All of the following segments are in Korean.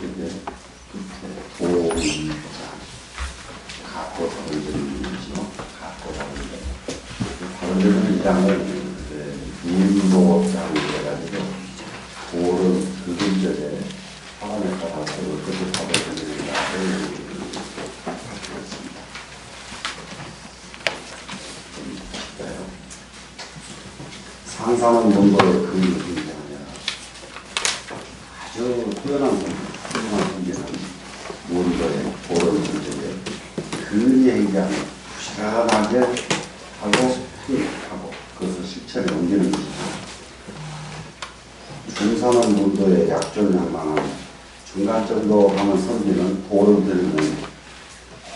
이게 도의자, 갖고 다른점이죠. 갖고 다른점. 다른점은 이 장을 인도자로 해가지고 도를 그근절에 화관에 따라서 어떻게 받아들이는가를 발표했습니다. 상상은 뭔가를 그 느낌이 아니라 아주 뛰어난 분계는 뭔가에 도를 문제에 근이 행장을 부지런하게 하고 하고 그것을 실천에 옮기는 것이죠. 중산은 문도의 약존양망한 중간 정도 하는 선비는 도를 들이는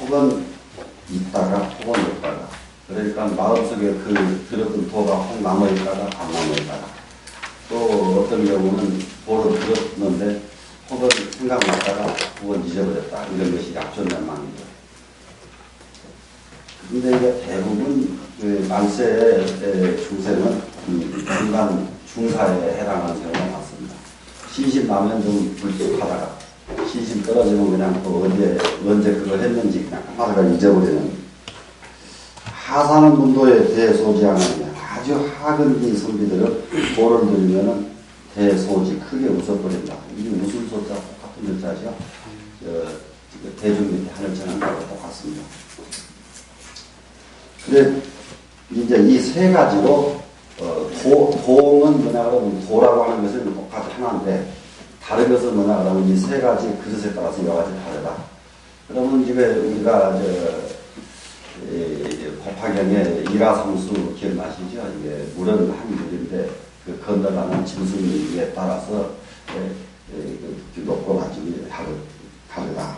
혹은 있다가 혹은 없다가 그러니까 마음속에 그 들었던 도가 혹 남아있다가 안 남아있다가 또 어떤 경우는 도를 들었는데 혹은 생각났다가 혹은 잊어버렸다 이런 것이 약존양망이죠. 근데 이게 대부분 그 만세의 중세는 중간 중사에 해당하는 경우가 많습니다. 신심 나면 좀 불쑥하다가 신심 떨어지면 그냥 또 언제 그걸 했는지 그냥 한마디가 잊어버리는 하사는 문도에 대소지하느냐 아주 하근기 선비들은 도를 들으면 대소지 크게 웃어버린다. 이게 웃을 소자 똑같은 글자죠. 대중 밑에 하늘 쳐는 거하고 똑같습니다. 그래 이제 이 세 가지로 도는 뭐냐 그러면 도라고 하는 것은 똑같이 하나인데 다른 것은 뭐냐 그러면 이 세 가지 그릇에 따라서 여러 가지 다르다. 그러면 이제 우리가 법화경의 일화삼수 기억나시죠? 이게 물은 한 줄인데 그 건너가는 짐승에 따라서 높고 낮음이 다르다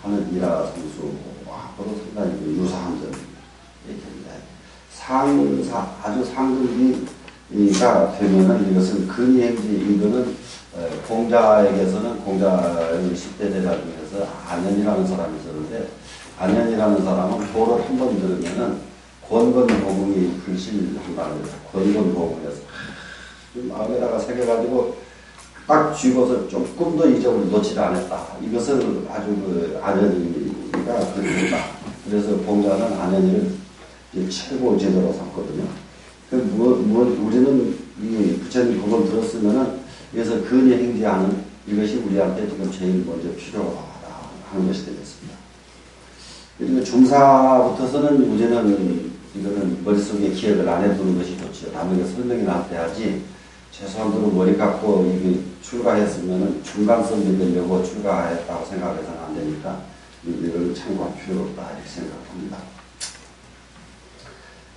하는 일화삼수하고도 상당히 유사한 점입니다. 상사, 아주 상근기가 되면은 이것은 근위행지, 이거는 공자에게서는 공자의 10대 제자 중에서 안현이라는 사람이 있었는데 안현이라는 사람은 도를 한 번 들으면은 권건도금이 불실한다는 거죠. 권건도금에서 마음에다가 새겨가지고 딱 쥐고서 조금도 잊어버리고 놓지도 않았다. 이것을 아주 그 안현이가 그랬다. 그래서 공자는 안현이를 최고 제도로 삼거든요. 우리는 이 부처님 법을 들었으면은 그래서 근위 행지하는 이것이 우리한테 지금 제일 먼저 필요하다 하는 것이 되겠습니다. 그리고 중사부터서는 우리는 이거는 머릿속에 기억을 안 해두는 것이 좋죠. 남에게 설명이나 해야지 최소한으로 머리 갖고 이게 출가했으면은 중간성이 되려고 출가했다고 생각해서는 안 되니까 이걸 참고할 필요가 없다 이렇게 생각합니다.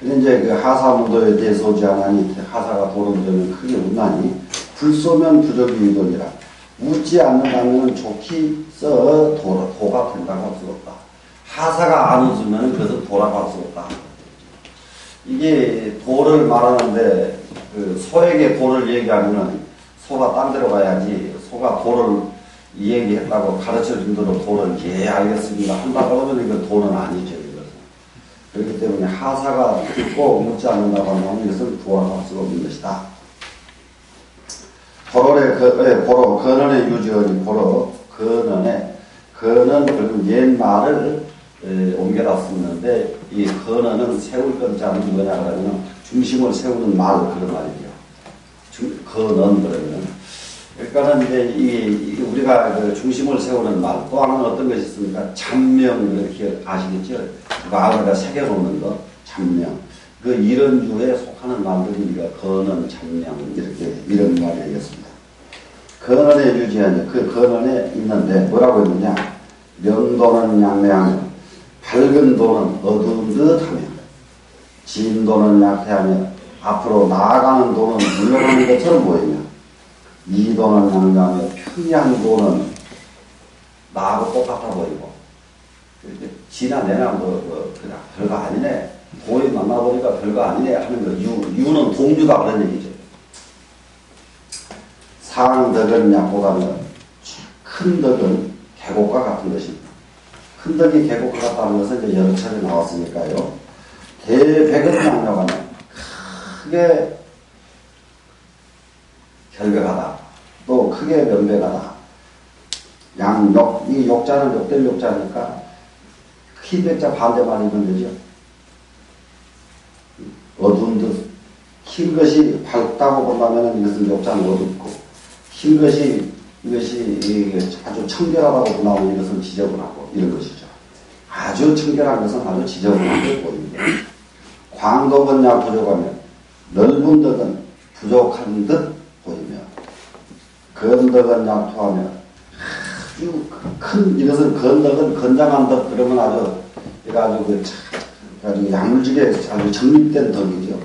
근데 이제 그 하사문도에 대해서 오지 않으니 하사가 도를 들으면 크게 웃나니 불쏘면 부적이 유도니라. 웃지 않는다면 좋기 써 도가 된다고 할 수 없다. 하사가 안 웃으면 그것은 도라고 할 수 없다. 이게 도를 말하는데 그 소에게 도를 얘기하면은 소가 딴 데로 가야지 소가 도를 이 얘기했다고 가르쳐 준 대로 도를 예 알겠습니다 한다 그러면 이건 도는 아니죠. 그렇기 때문에 하사가 듣고 묻지 않는다고 하면 이것은 부활할 수가 없는 것이다. 고로, 근원의 유지언이 고로, 근은 그럼 옛말을 옮겨다 쓰는데 이 근원은 세울 건자는 뭐냐 그러면 중심을 세우는 말 그런 말이죠. 근원 그러면. 그러니까는 이제 우리가 그 중심을 세우는 말 또 하나는 어떤 것이 있습니까? 참명 이렇게 아시겠죠? 마음에다 새겨놓는 거 참명. 그 이런 주에 속하는 말들이 우리가 근원, 참명 이렇게 이런 말이겠습니다. 근원에 유지하니 그 근원에 있는데 뭐라고 했느냐? 명도는 양매하며 밝은 도는 어두운 듯하며 진도는 약해하며 앞으로 나아가는 도는 물러가는 것처럼 보이며 이도는 양가하며 평양 도는 나하고 똑같아 보이고 지나내나 그냥 별거 아니네 도에 만나보니까 별거 아니네 하는 거 유는 동주다 그런 얘기죠. 상덕은 약보다는 큰 덕은 계곡과 같은 것입니다. 큰 덕이 계곡과 같다는 것은 이제 여러 차례 나왔으니까요. 대백은 양력하면 크게 결백하다. 또 크게 면백하다. 양욕, 이 욕자는 욕될 욕자니까 흰 백자 반대말이면 되죠. 어두운 듯, 흰 것이 밝다고 본다면 이것은 욕자는 어둡고, 흰 것이 이것이 아주 청결하다고 본다면 이것은 지저분하고 이런 것이죠. 아주 청결한 것은 아주 지저분하게 보입니다. 광덕은 부족하며 넓은 덕은 부족한 듯 보이며 건덕은 약토하며 아주 큰 이것은 건덕은 건장한 덕 그러면 아주 아주 야물지게 아주 정립된 덕이죠.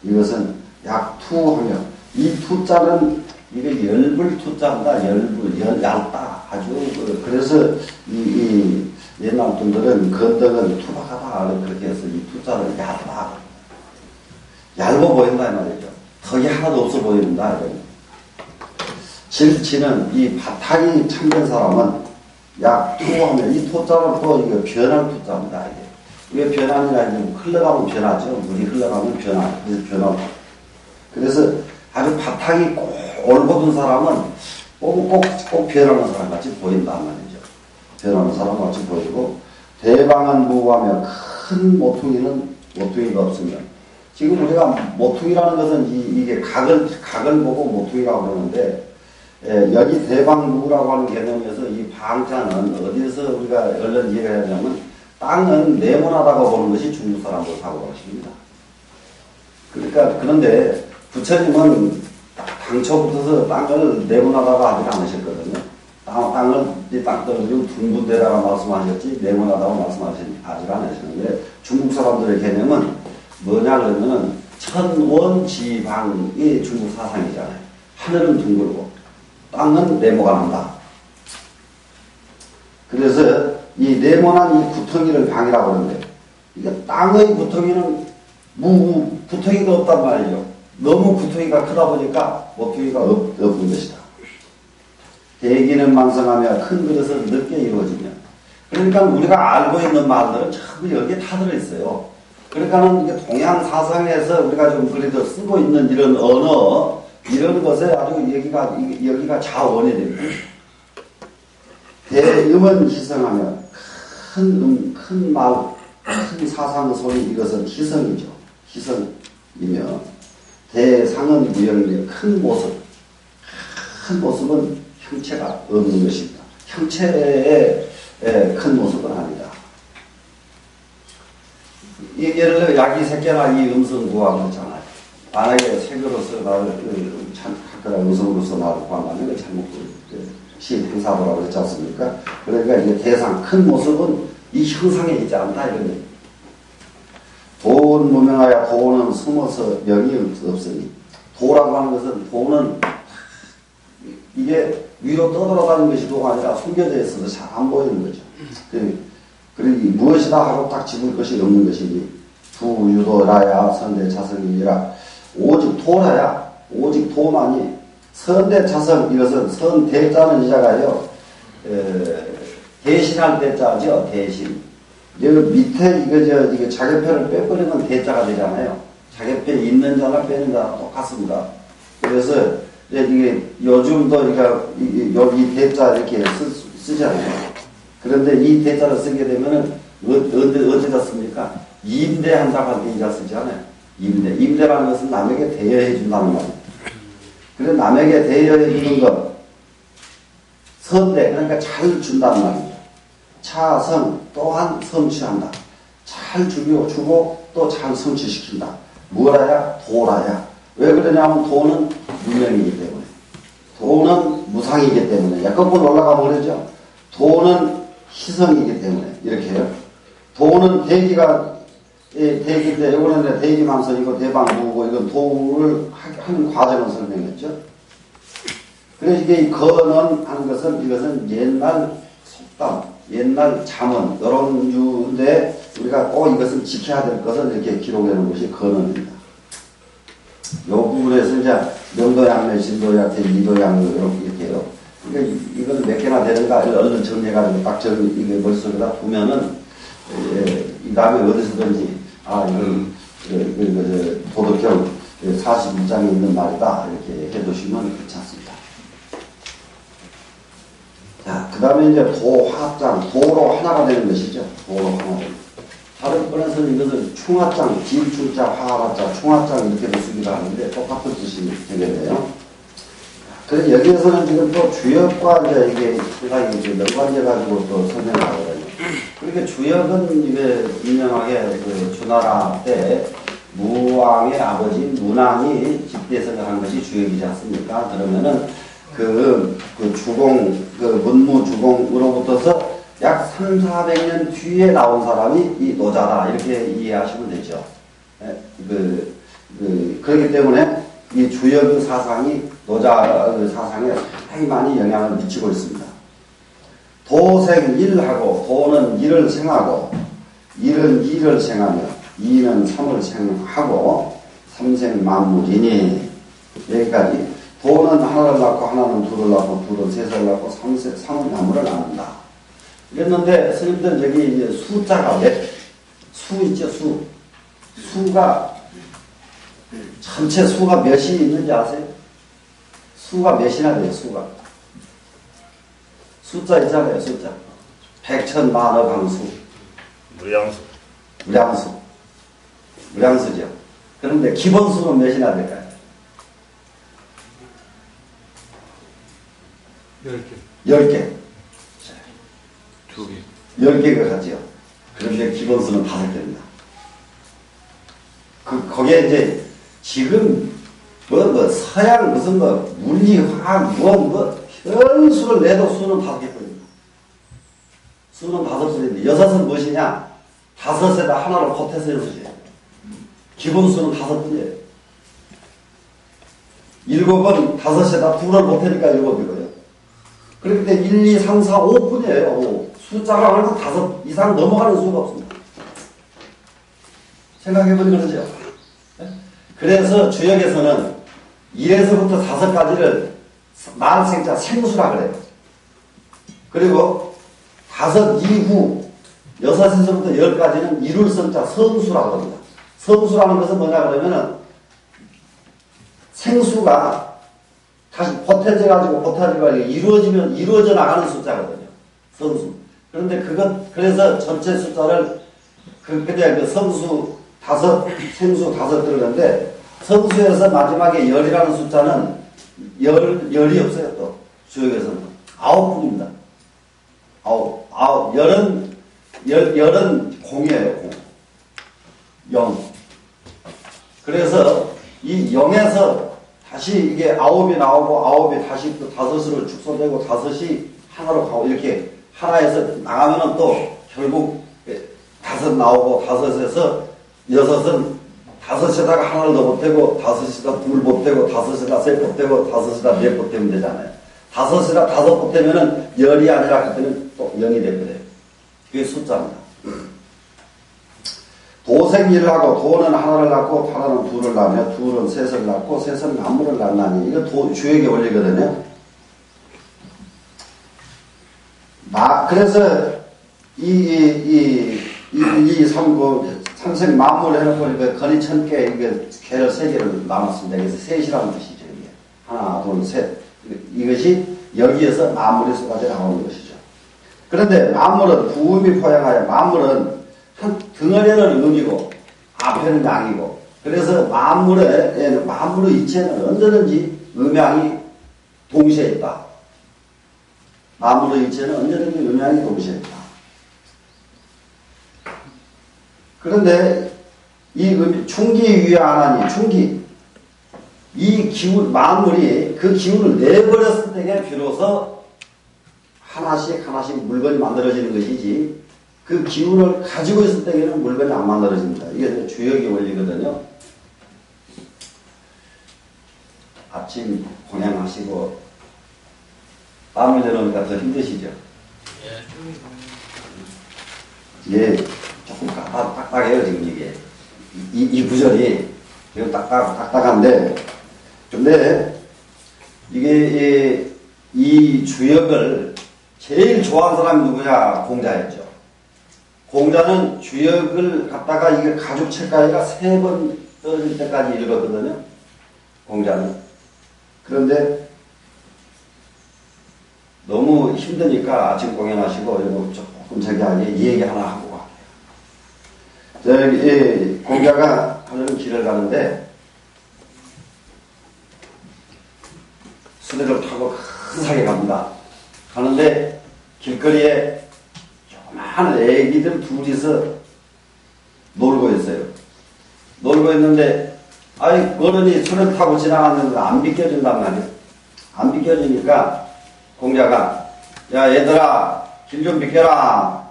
이것은 약투하며 이 투자는 이게 열불 투자입니다. 열불 얇다 아주 그래서 이 옛날 분들은 건덕은 투박하다 그렇게 해서 이 투자를 얇다 얇아 보인다 이 말이죠. 덕이 하나도 없어 보인다 이런. 질치는 이 바탕이 참된 사람은 약투하면 이 투자는 또 이거 변할 투자입니다. 이게 왜 변하느냐 이제 흘러가면 변하죠. 물이 흘러가면 변화. 그래서 변화. 그래서 아주 바탕이 꼭 올곧은 사람은 꼭 변하는 사람 같이 보인단 말이죠. 변하는 사람 같이 보이고 대방은 무구하며 큰 모퉁이가 없으면 지금 우리가 모퉁이라는 것은 이게 각을 보고 모퉁이라고 그러는데 여기 대방무라고 하는 개념에서 이 방자는 어디서 우리가 얼른 이해를 하냐면 땅은 네모나다고 보는 것이 중국 사람들 사고방식입니다. 그러니까 그런데 부처님은 당초부터 땅을 네모나다고 하지 않으셨거든요. 이 땅들을 둥근 데다가 말씀하셨지 네모나다고 말씀하지 않으셨는데 중국 사람들의 개념은 뭐냐 그러면은 천원지방이 중국 사상이잖아요. 하늘은 둥글고 땅은 네모가 난다. 그래서 이 네모난 이 구덩이를 방이라고 하는데 이게 땅의 구덩이는 구덩이가 없단 말이죠. 너무 구덩이가 크다 보니까 모퉁이가 없는 것이다. 대기는 만성하며 큰 그릇은 늦게 이루어지며 그러니까 우리가 알고 있는 말들은 전부 여기에 다 들어있어요. 그러니까는 이게 동양 사상에서 우리가 좀 그래도 쓰고 있는 이런 언어 이런 것에 아주 여기가 자원이 됩니다. 대음은 희성하며 큰 말, 큰 사상 소리 이것은 희성이죠. 희성이며 대상은 무형이며 큰 모습은 형체가 없는 것입니다. 형체의 큰 모습은 아니다. 예를 들어 약이 새끼나 이 음성 구하고 있잖아요. 만약에 색으로서 나를 학교나 음성으로서 나를 구한다면 잘못 행사하라고 그랬지 않습니까? 그러니까 이게 대상 큰 모습은 이 형상에 있지 않다 이런 얘기. 돈 무명하여 도는 숨어서 명이 없으니 도라고 하는 것은 도는 이게 위로 떠돌아가는 것이 도가 아니라 숨겨져 있어서 잘 안 보이는 거죠. 그러니 무엇이다 하고 딱 집을 것이 없는 것이니 두유도라야 선대차성이니라 오직 도라야 오직 도만이 선대차성 이것은 선대자는 이자가요 대신할 대자죠. 대신 여기 밑에 이거 자격표를 빼버리면 대자가 되잖아요. 자격표에 있는 자나 빼는 자나 똑같습니다. 그래서 이게 요즘도 여기 대자 이렇게 쓰잖아요. 그런데 이 대자를 쓰게 되면은 어디다 씁니까? 임대한다고 할 때 이자 쓰지 않아요. 임대라는 것은 남에게 대여해 준다는 말입니다. 그래서 남에게 대여해 주는 것 선대 그러니까 잘 준다는 말입니다. 차성 또한 성취한다. 잘 주고 또 잘 성취시킨다. 뭐라야? 도라야. 왜 그러냐면 도는 무명이기 때문에 도는 무상이기 때문에 거꾸로 올라가 버리죠. 도는 희성이기 때문에 이렇게 해요. 도는 대기인데 이거는 대기만선이고 대방무고 이건 도를 하는 과정을 설명했죠. 그래서 이게 건언 하는 것은 이것은 옛날 속담, 옛날 잠언 이런 유인데 우리가 꼭 이것을 지켜야 될 것을 이렇게 기록해 놓은 것이 건언입니다. 이 부분에서 이제 명도양매, 진도양태, 이도양묘 이렇게 해요. 그러니까 이건 몇 개나 되는가 얼른 정리해가지고 딱 이게 머릿속에다 두면은 이 다음에 어디서든지 이건 도덕경 42장에 있는 말이다 이렇게 해두시면 괜찮습니다. 자, 그 다음에 이제 도화장, 도로 하나가 되는 것이죠. 도로 하나. 다른 번에서는 이것을 충화장, 기울충자, 화화자, 충화장 이렇게도 쓰기도 하는데 똑같은 뜻이 되겠네요. 그래서 여기에서는 지금 또 주역과 이제 이게 연관돼 가지고 또 설명하거든요. 그렇게 주역은 이게 유명하게 그 주나라 때 무왕의 아버지 문왕이 집대성을 한 것이 주역이지 않습니까? 그러면은 그 주공, 그 문무주공으로부터서 약 300~400년 뒤에 나온 사람이 이 노자다. 이렇게 이해하시면 되죠. 그렇기 때문에 이 주역 사상이 노자 사상에 상당히 많이 영향을 미치고 있습니다. 도생 일하고, 도는 일을 생하고, 일은 이를 생하며, 이는 삼을 생하고, 삼생 만물이니. 여기까지. 도는 하나를 낳고, 하나는 둘을 낳고, 둘은 셋을 낳고, 삼은 만물을 낳는다. 이랬는데, 스님들 여기 이제 숫자가 수 있죠, 수. 수가, 전체 수가 몇이 있는지 아세요? 수가 몇이나 돼요, 수가. 숫자 있잖아요, 숫자. 백천만억 항수. 무량수죠. 그런데 기본수는 몇이나 될까요? 10개. 10개가 같지요. 그런데 기본수는 5개입니다. 거기에 이제 지금 서양 무슨 물리, 화학, 별수를 내도 수는 5개뿐입니다. 수는 5개인데 6은 무엇이냐? 5에다 하나를 보태서 6이에요. 기본수는 5뿐이에요. 7은 5에다 2를 보태니까 7이고요. 그렇기 때문에 1, 2, 3, 4, 5뿐이에요. 5. 숫자가 항상 5 이상 넘어가는 수가 없습니다. 생각해보니 그러죠. 그래서 주역에서는 1에서부터 5까지를 만생자 생수라 그래요. 그리고 5 이후 6에서부터 10까지는 이룰성자 성수라고 합니다. 성수라는 것은 뭐냐 그러면은 생수가 다시 보태져가지고 이루어져 나가는 숫자거든요. 성수. 그런데 그래서 전체 숫자를 그냥 성수 5, 생수 5 들어가는데 성수에서 마지막에 열이라는 숫자는 열이 없어요, 또. 주역에서는. 9뿐입니다. 9. 열은 공이에요, 공. 0. 그래서 이 0에서 다시 이게 9이 나오고 9이 다시 또 5으로 축소되고 5이 하나로 가고 이렇게 하나에서 나가면은 또 결국 5 나오고 5에서 6은 5에다가 하나를 더 보태고 5에다 2 보태고 5에다 3 보태고 5에다 4 보태면 되잖아요. 5에다 5 보태면은 열이 아니라 그때는 또 0이 되거든요. 그게 숫자입니다. 도생일하고 도는 하나를 낳고 하나는 둘을 낳으며 둘은 셋을 낳고 셋은 만물을 낳나니 이거 주역의 원리거든요. 그래서 삼생 만물 해놓고 건이 1000개 이게 개를 3개를 나눴습니다. 그래서 셋이라는 뜻이죠. 이게. 하나, 둘, 셋. 이것이 여기에서 만물의 수까지 나오는 것이죠. 그런데 만물은 부음이 포함하여 만물은 한 덩어리는 음이고 앞에는 양이고 그래서 만물의 이체는 언제든지 음양이 동시에 있다. 만물의 이체는 언제든지 음양이 동시에 있다. 그런데 이 충기위하나니 충기 이 기운 만물이 그 기운을 내버렸을 때에 비로소 하나씩 물건이 만들어지는 것이지 그 기운을 가지고 있을 때에는 물건이 안 만들어집니다. 이게 주역의 원리거든요. 아침 공양하시고 땀을 내놓으니까 더 힘드시죠? 예, 조금 딱딱해요 지금 이게. 이 구절이 지금 딱딱한데 근데 이게 이 주역을 제일 좋아하는 사람이 누구냐? 공자였죠. 공자는 주역을 갖다가 이게 가죽 책가위가 3번 떨어질 때까지 읽었거든요. 공자는. 그런데 너무 힘드니까 아침 공연하시고 이거 조금 저기 얘기 하나 하고 갈게요. 저기 공자가 하는 길을 가는데 수레를 타고 큰 산에 갑니다. 가는데 길거리에 조그마한 애기들 둘이서 놀고 있어요. 놀고 있는데 어른이 수레를 타고 지나갔는데 안 비켜준단 말이에요. 안 비켜주니까 공자가 야 얘들아 길 좀 비켜라.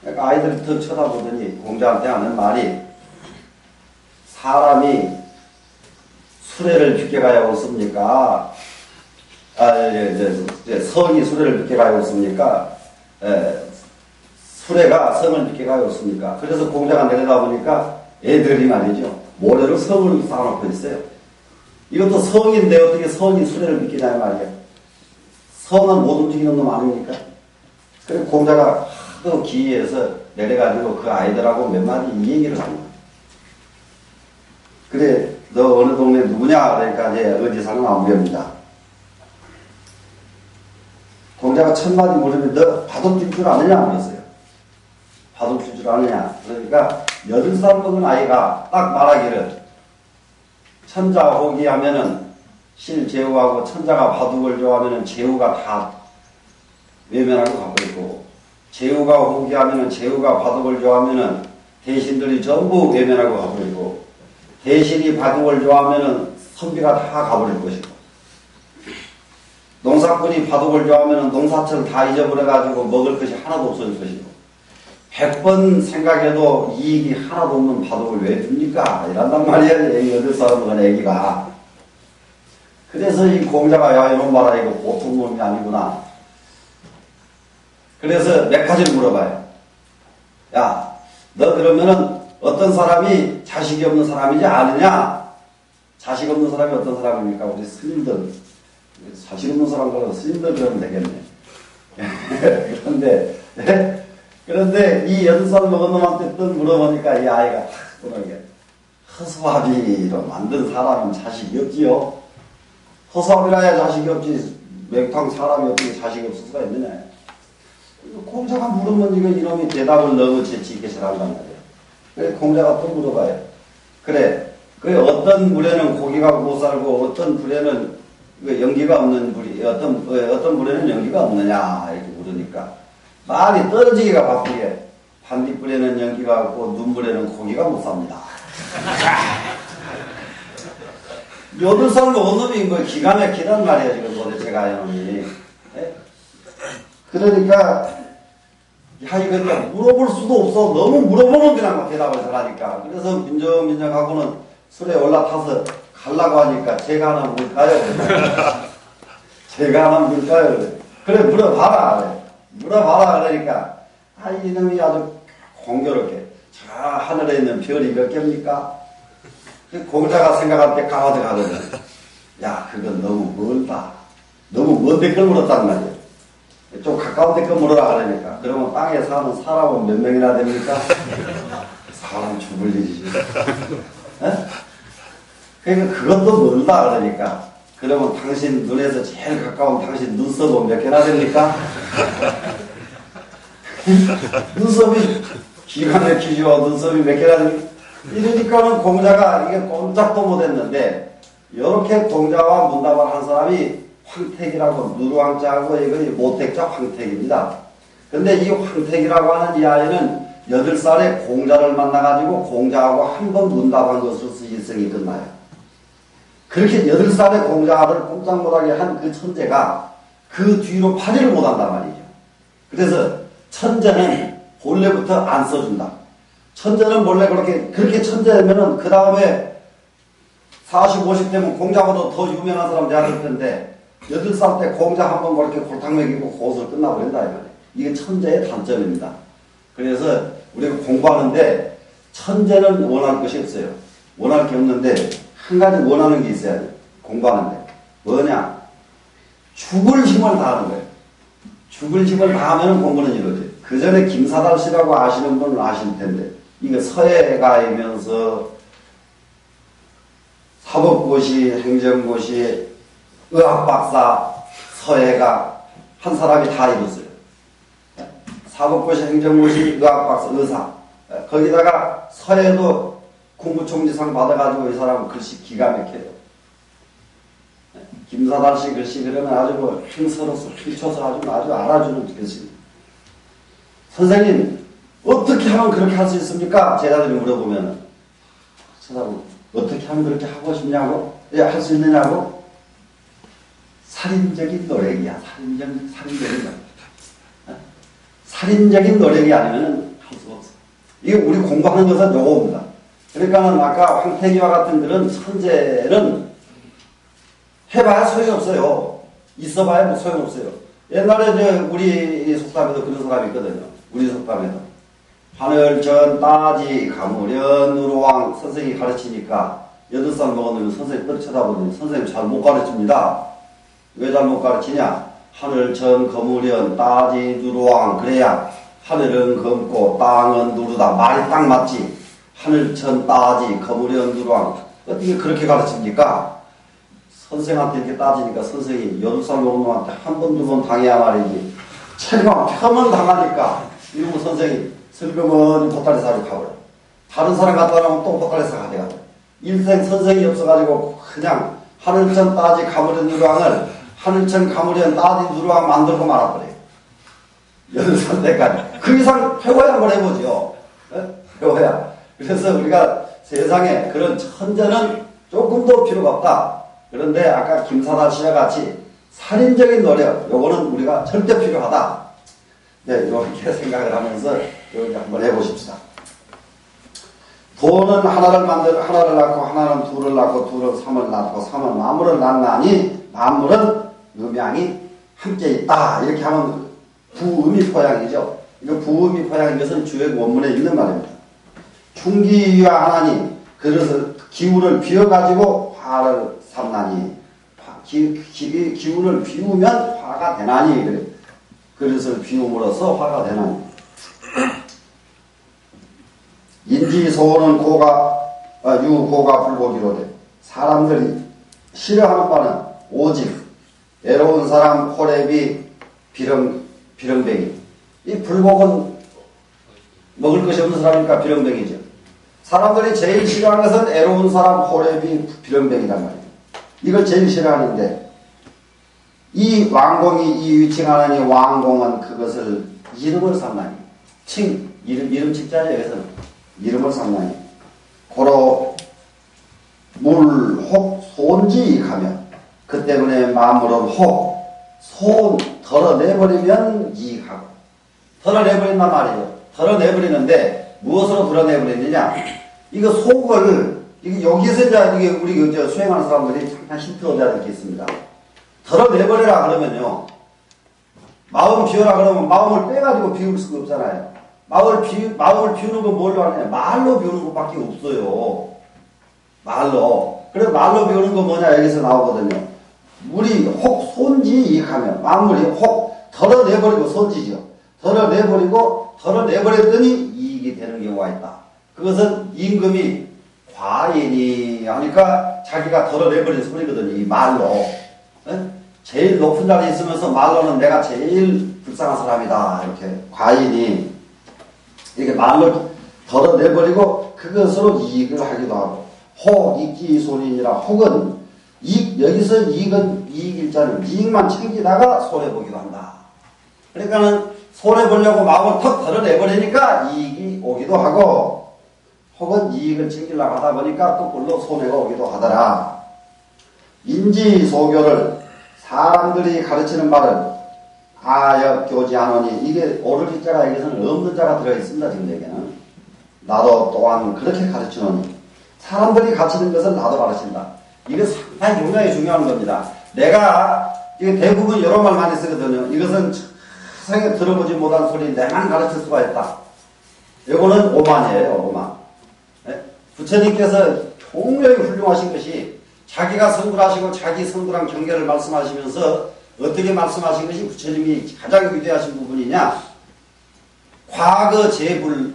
그러니까 아이들이 더 쳐다보더니 공자한테 하는 말이 사람이 수레를 비켜가야 옳습니까? 성이 수레를 비켜가야 옳습니까? 수레가 성을 비켜가야 옳습니까? 그래서 공자가 내려다보니까 애들이 말이죠. 모래로 성을 쌓아놓고 있어요. 이것도 성인데 어떻게 성이 수레를 비키냐 말이에요. 성은 못 움직이는 놈 아닙니까? 그래서 공자가 하도 기이해서 내려가지고 그 아이들하고 몇 마디 이 얘기를 하는 거예요. 그래, 너 어느 동네 누구냐? 그러니까 이제 어디 사는 아무개입니다. 공자가 첫 마디 물으면 너 바둑 칠 줄 아느냐? 그랬어요. 바둑 칠 줄 아느냐? 그러니까 8살 먹은 아이가 딱 말하기를 천자호기 하면은 실제후하고 천자가 바둑을 좋아하면은 제후가 다 외면하고 가고 있고 제후가 호기하면은 제후가 바둑을 좋아하면은 대신들이 전부 외면하고 가고 있고 대신이 바둑을 좋아하면은 선비가 다 가버릴 것이고 농사꾼이 바둑을 좋아하면은 농사철 다 잊어버려가지고 먹을 것이 하나도 없어질 것이고 100번 생각해도 이익이 하나도 없는 바둑을 왜 줍니까? 이란단 말이야. 8살 먹은 애기가. 그래서 이 공자가 야 이놈 봐라 이거 보통 놈이 아니구나. 그래서 몇 가지를 물어봐요. 야 너 그러면은 어떤 사람이 자식이 없는 사람이지 않느냐? 자식 없는 사람이 어떤 사람입니까? 우리 스님들 자식 없는 사람과 스님들 그러면 되겠네. 그런데 이 8살 먹은 놈한테 또 물어보니까 이 아이가 탁 그러게 허수아비로 만든 사람은 자식이 없지요. 허수아비라야 자식이 없지 맹탕 사람이 어떻게 자식이 없을 수가 있느냐. 공자가 물으면 이놈이 대답을 너무 재치 있게 잘한단 말이에요. 그래서 공자가 또 물어봐요. 그래 어떤 물에는 고기가 못 살고 어떤 불에는 연기가 없는 불이 어떤 불에는 연기가 없느냐 이렇게 물으니까 말이 떨어지기가 바쁘게 반딧불에는 연기가 없고 눈물에는 고기가 못 삽니다. 8살 먹은 놈이 뭐 기가 막히단 말이야 지금 도대체가 이놈이. 그러니까 야 이거 그냥 물어볼 수도 없어. 너무 물어보면 그냥 막 대답을 잘하니까. 그래서 민정하고는 술에 올라타서 가려고 하니까 제가 하나 물까요? 제가 하나 물까요? 그래 물어봐라. 물어봐라 그러니까 이놈이 아주 공교롭게 저 하늘에 있는 별이 몇 개입니까? 공자가 생각할 때 가와드 가거든. 야 그건 너무 멀다. 너무 먼데 걸 물었단 말이야. 좀 가까운 데 거 물어라 그러니까. 그러면 땅에 사는 사람은 몇 명이나 됩니까? 사람 죽을 일이지. 그러니까 그것도 멀다 그러니까. 그러면 당신 눈에서 제일 가까운 당신 눈썹은 몇 개나 됩니까? 눈썹이 기가 막히죠. 눈썹이 몇 개나 됩니까? 이러니까는 공자가 이게 꼼짝도 못했는데 이렇게 공자와 문답을 한 사람이 황택이라고 누르왕자하고 이거 모택자 황택입니다. 근데 이 황택이라고 하는 이 아이는 8살에 공자를 만나가지고 공자하고 한 번 문답한 것으로서 일생이 끝나요. 그렇게 8살에 공자를 꼼짝 못하게 한 그 천재가 그 뒤로 파리를 못한단 말이죠. 그래서 천재는 본래부터 안 써준다. 천재는 원래 그렇게 천재면은 그 다음에 40, 50 되면 공자보다 더 유명한 사람 돼야 될 텐데 8살 때 공자 한 번 그렇게 골탕 먹이고 고스로 끝나버린다. 이게 천재의 단점입니다. 그래서 우리가 공부하는데 천재는 원할 것이 없어요. 원할 게 없는데 한 가지 원하는 게 있어야 돼요. 공부하는데. 뭐냐? 죽을 힘을 다하는 거예요. 죽을 힘을 다하면 공부는 이루어져요. 그 전에 김사달 씨라고 아시는 분은 아실 텐데 이거 서예가이면서 사법고시, 행정고시, 의학박사, 서예가 한 사람이 다 이뤘어요. 사법고시, 행정고시, 의학박사, 의사. 거기다가 서해도 국무총리상 받아가지고 이 사람은 글씨 기가 막혀요. 김사단 씨 글씨 그러면 아주 뭐 힘써서 휘쳐서 아주 알아주는 글씨. 선생님 어떻게 하면 그렇게 할 수 있습니까? 제자들이 물어보면 쳐다보고 어떻게 하면 그렇게 하고 싶냐고? 할 수 있느냐고? 살인적인 노력이야. 살인적인 노력. 살인적인 노력이 아니면 할 수가 없어. 이게 우리 공부하는 것은 요겁니다. 그러니까는 아까 황태기와 같은 그런 천재는 해봐야 소용없어요. 있어봐야 뭐 소용없어요. 옛날에 우리 속담에도 그런 사람이 있거든요. 우리 속담에도. 하늘천 따지 가무련 우루왕 선생님이 가르치니까 8살 먹었는데 선생님 딱 쳐다보더니 선생님 잘 못 가르칩니다. 왜 잘 못 가르치냐? 하늘천 거무련 따지 누루왕 그래야 하늘은 검고 땅은 누르다. 말이 딱 맞지. 하늘천 따지 거무련 누루왕 어떻게 그렇게 가르칩니까? 선생한테 이렇게 따지니까 선생이 8살 먹은 놈한테 한 번, 2번 당해야 말이지. 책임만 펴면 당하니까 이러고 선생이 슬그머니 보따리사로 가버려. 다른 사람 갖다 놓으면 또 보따리사 가져가. 일생 선생이 없어가지고 그냥 하늘천 따지 가무련 누루왕을 하늘천 가무련 따지 누루왕 만들고 말아버려요. 8살 때까지. 그 이상 배워야 한번 해보죠. 배워야. 그래서 우리가 세상에 그런 천재는 조금 더 필요가 없다. 그런데 아까 김사단 씨와 같이 살인적인 노력, 요거는 우리가 절대 필요하다. 네, 이렇게 생각을 하면서 여기 한번 해보십시다. 도는 하나를 낳고, 하나는 둘을 낳고, 둘은 삼을 낳고, 삼은 만물을 낳나니, 만물은 음양이 함께 있다. 이렇게 하면 부음이 포양이죠. 이거 부음이 포양인 것은 주역 원문에 있는 말입니다. 충기와 하나니, 그릇을, 기운을 비워가지고 화를 삼나니, 기운을 비우면 화가 되나니, 그래. 그릇을 비움으로써 화가 되나니. 인지소는 유고가 불고기로 돼. 사람들이 싫어하는 바는 오직 애로운 사람 호랩이 비렁뱅이. 이 불고는 먹을 것이 없는 사람이니까 비렁뱅이죠. 사람들이 제일 싫어하는 것은 애로운 사람 호랩이 비렁뱅이란 말이에요. 이걸 제일 싫어하는데 이 왕공이 이 위칭하는 이 왕공은 그것을 이름을 삼나니. 이름 직자죠. 여기서는 이름을 삼나니. 고로 물혹 손지익하며 그 때문에 만물은 손 덜어내버리면 이익하고. 덜어내버린단 말이에요. 덜어내버리는데 무엇으로 덜어내버리느냐? 이거 속을 여기서 이제 우리 수행하는 사람들이 잠깐 힌트 얻어야 될 게 있습니다. 덜어내버려라 그러면요. 마음 비워라 그러면 마음을 빼가지고 비울 수가 없잖아요. 마음을 비우는 건 뭘로 하느냐? 말로 비우는 것밖에 없어요. 말로. 그래서 말로 비우는 건 뭐냐? 여기서 나오거든요. 물이 혹 손지익하면 만물이 혹 덜어내버리고 손지죠. 덜어내버렸더니 이익이 되는 경우가 있다. 그것은 임금이 과인이 하니까 자기가 덜어내버린 소리거든요. 이 말로. 제일 높은 자리에 있으면서 말로는 내가 제일 불쌍한 사람이다. 이렇게 과인이 이렇게 말로 덜어내버리고 그것으로 이익을 하기도 하고. 혹 이기손이니라. 혹은 여기서 이익일자는 이익만 챙기다가 손해보기도 한다. 그러니까는 손해보려고 마음을 턱 덜어내버리니까 이익이 오기도 하고, 혹은 이익을 챙기려고 하다 보니까 거꾸로 손해가 오기도 하더라. 인지소교를 사람들이 가르치는 말을 아역교지하노니, 이게 오를 자가 여기서는 없는 자가 들어있습니다. 지금 여기는. 나도 또한 그렇게 가르치노니, 사람들이 가르치는 것을 나도 가르친다. 이게 상당히 굉장히 중요한 겁니다. 내가 이게 대부분 여러 말 많이 쓰거든요. 이것은 세상에 들어보지 못한 소리 내만 가르칠 수가 있다. 이거는 오만이에요. 오만. 네? 부처님께서 굉장히 훌륭하신 것이 자기가 성불하시고 자기 성불한 경계를 말씀하시면서 어떻게 말씀하신 것이 부처님이 가장 위대하신 부분이냐? 과거 재불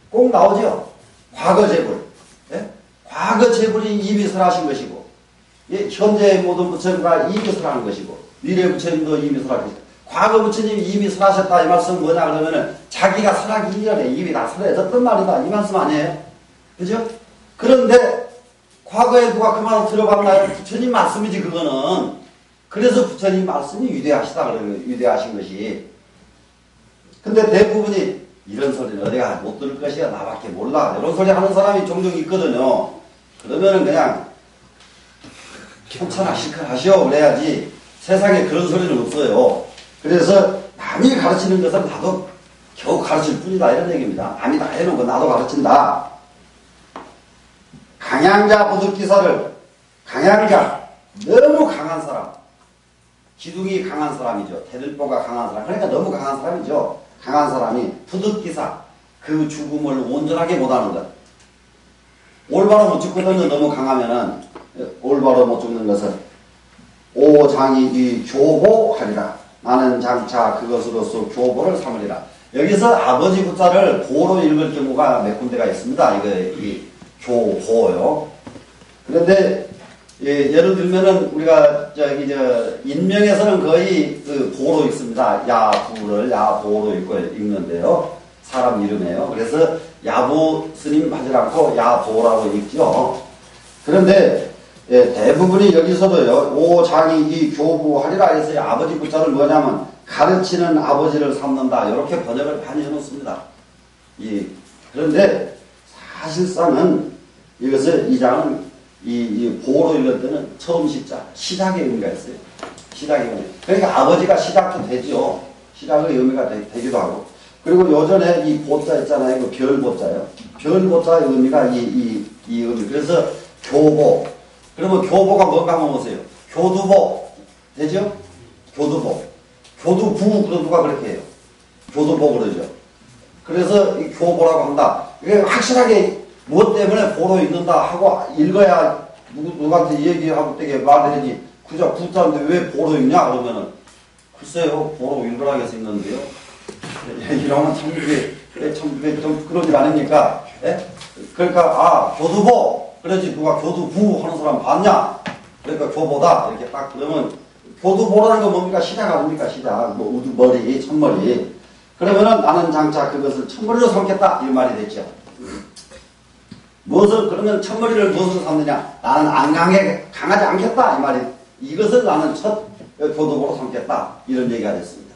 꼭 나오죠. 과거 재불. 예? 과거 재불이 이빗을 하신 것이고, 예? 현재의 모든 부처님과 이빗을 하는 것이고, 미래 부처님도 이미 설하셨다. 과거 부처님이 이미 설하셨다. 이 말씀은 뭐냐 그러면은 자기가 설하기 이전에 이미 다 설해졌단 말이다. 이 말씀 아니에요? 그죠? 그런데 과거에 누가 그 말을 들어봤나요? 부처님 말씀이지 그거는. 그래서 부처님 말씀이 위대하시다 그래요. 위대하신 것이. 근데 대부분이 이런 소리는 어디가 못 들을 것이야. 나밖에 몰라. 이런 소리 하는 사람이 종종 있거든요. 그러면은 그냥 괜찮아 실컷 하시오 그래야지. 세상에 그런 소리는 없어요. 그래서 남이 가르치는 것은 나도 겨우 가르칠 뿐이다 이런 얘기입니다. 남이 다 해놓은 거 나도 가르친다. 강양자 보득기사를 강양자 너무 강한 사람 기둥이 강한 사람이죠. 대들보가 강한 사람 그러니까 너무 강한 사람이죠. 강한 사람이 부득기사 그 죽음을 온전하게 못하는 것 올바로 못 죽거든요. 너무 강하면은 올바로 못 죽는 것은 오장이기 교보하리라. 나는 장차 그것으로서 교보를 삼으리라. 여기서 아버지 부자를 보로 읽을 경우가 몇 군데가 있습니다. 이 교보요. 그런데 예를 들면은 우리가 인명에서는 거의 그 보로 읽습니다. 야부를 야보로 읽는데요. 사람 이름이에요. 그래서 야보 스님 하지 않고 야보라고 읽죠. 그런데 대부분이 여기서도요. 오장이기 교부하리라 해서 아버지 부자를 뭐냐면 가르치는 아버지를 삼는다. 이렇게 번역을 많이 해놓습니다. 그런데 사실상은 이것을 이 장은 이 보로 읽을 때는 처음 시작, 시작의 의미가 있어요. 시작의 의미. 그러니까 아버지가 시작도 되죠. 시작의 의미가 되기도 하고. 그리고 요전에 이 보자 있잖아요. 그 별보자요. 별보자의 의미가 이 의미. 그래서 교보. 그러면 교보가 뭔가 한번 보세요. 교두보. 되죠? 교두보. 교두부, 그런 누가 그렇게 해요. 교두보 그러죠. 그래서 이 교보라고 한다. 이게 확실하게 무엇 때문에 보로 읽는다 하고 읽어야 누구한테 얘기하고 되게 말해야지. 그저 부자인데 왜 보로 읽냐? 그러면은 글쎄요. 보로 읽으라고 해서 읽는데요. 이러면 참 좀 그런 일 아닙니까? 예? 그러니까 교두보. 그러지 누가 교두부 하는 사람 봤냐? 그러니까 교보다 이렇게 딱 그러면 교두보라는 건 뭡니까? 시작 아닙니까? 시작. 뭐 우두머리, 첫머리. 그러면은 나는 장차 그것을 첫머리로 삼겠다. 이 말이 됐죠. 무엇을 그러면 첫머리를 무엇으로 삼느냐? 나는 강하지 않겠다. 이 말이. 이것을 나는 첫 교두보로 삼겠다. 이런 얘기가 됐습니다.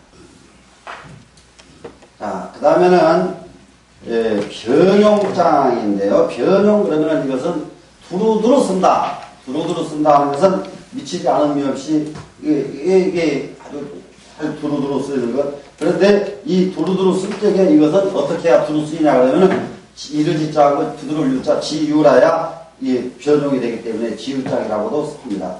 자, 그 다음에는 변용장인데요. 변용 그러면 이것은 두루두루 쓴다. 두루두루 쓴다 하는 것은 미치지 않음이 없이 이게 아주 잘 두루두루 쓰는 것. 그런데 이 두루두루 쓸 적에 이것은 어떻게 해야 두루 쓰이냐 그러면은 이를 지자하고 두루를 유자 지유라야 이 변용이 되기 때문에 지유장이라고도 합니다.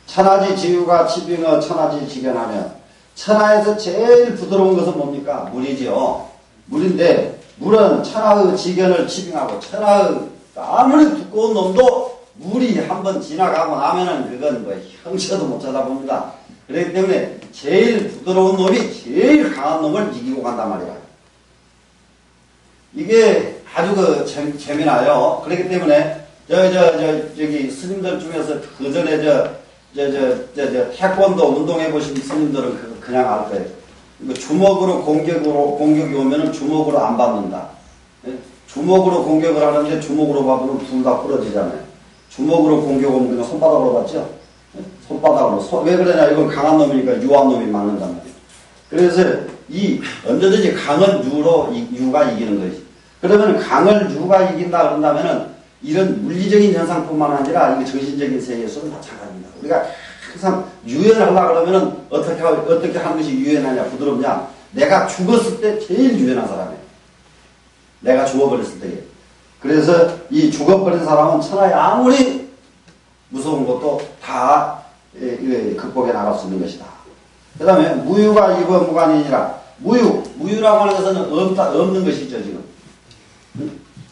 천하지 지유가 치빙어 천하지 지견하면 천하에서 제일 부드러운 것은 뭡니까? 물이지요. 물인데 물은 천하의 지견을 치빙하고 천하의 아무리 두꺼운 놈도 물이 한번 지나가고 나면은 그건 뭐 형체도 못 찾아봅니다. 그렇기 때문에 제일 부드러운 놈이 제일 강한 놈을 이기고 간단 말이야. 이게 아주 재미나요. 그렇기 때문에 저기 스님들 중에서 그 전에 태권도 운동해보신 스님들은 그냥 알 거예요. 주먹으로 공격이 오면은 주먹으로 안 받는다. 주먹으로 공격을 하는데 주먹으로 받으면 둘 다 부러지잖아요. 주먹으로 공격 오면 그냥 손바닥으로 받죠? 손바닥으로. 왜 그러냐? 이건 강한 놈이니까 유한 놈이 맞는단 말이에요. 그래서 언제든지 강은 유가 이기는 거지. 그러면 강을 유가 이긴다 그런다면은 이런 물리적인 현상뿐만 아니라 이게 정신적인 세계에서도 마찬가지입니다. 우리가 항상 유연하려고 그러면은 어떻게 하는 것이 유연하냐, 부드럽냐? 내가 죽었을 때 제일 유연한 사람이에요. 내가 죽어버렸을 때. 그래서 이 죽어버린 사람은 천하에 아무리 무서운 것도 다 극복해 나갈 수 있는 것이다. 그 다음에 무유가 이거 무관이니라. 무유라고 하는 것은 없는 것이죠, 지금.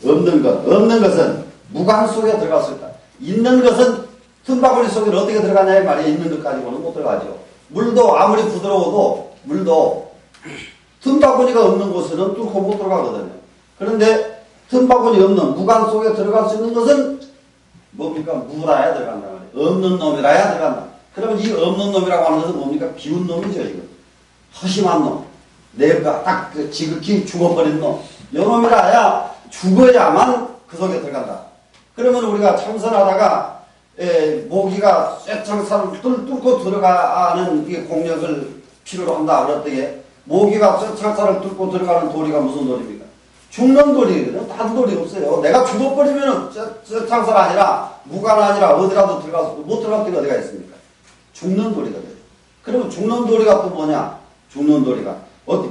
없는 것은 무관 속에 들어갈 수 있다. 있는 것은 틈바구니 속에 어떻게 들어가냐 이 말이에요. 있는 것 가지고는 못 들어가죠. 물도 아무리 부드러워도 물도 틈바구니가 없는 곳에는 뚫고 못 들어가거든요. 그런데 틈바구니 없는 무관 속에 들어갈 수 있는 것은 뭡니까? 무라야 들어간다 말이에요. 없는 놈이라야 들어간다. 그러면 이 없는 놈이라고 하는 것은 뭡니까? 비운 놈이죠, 이거. 허심한 놈. 내가 딱 지극히 죽어버린 놈. 요놈이라야 죽어야만 그 속에 들어간다. 그러면 우리가 참선하다가 모기가 쇠창살을 뚫고 들어가는 이 공력을 필요로 한다 그랬더니 모기가 쇠창살을 뚫고 들어가는 도리가 무슨 도리입니까? 죽는 도리거든. 다른 도리 없어요. 내가 죽어버리면 쇠창살 아니라 무관 아니라 어디라도 들어가서 못 들어갈 데가 어디가 있습니까? 죽는 도리거든. 그러면 죽는 도리가 또 뭐냐? 죽는 도리가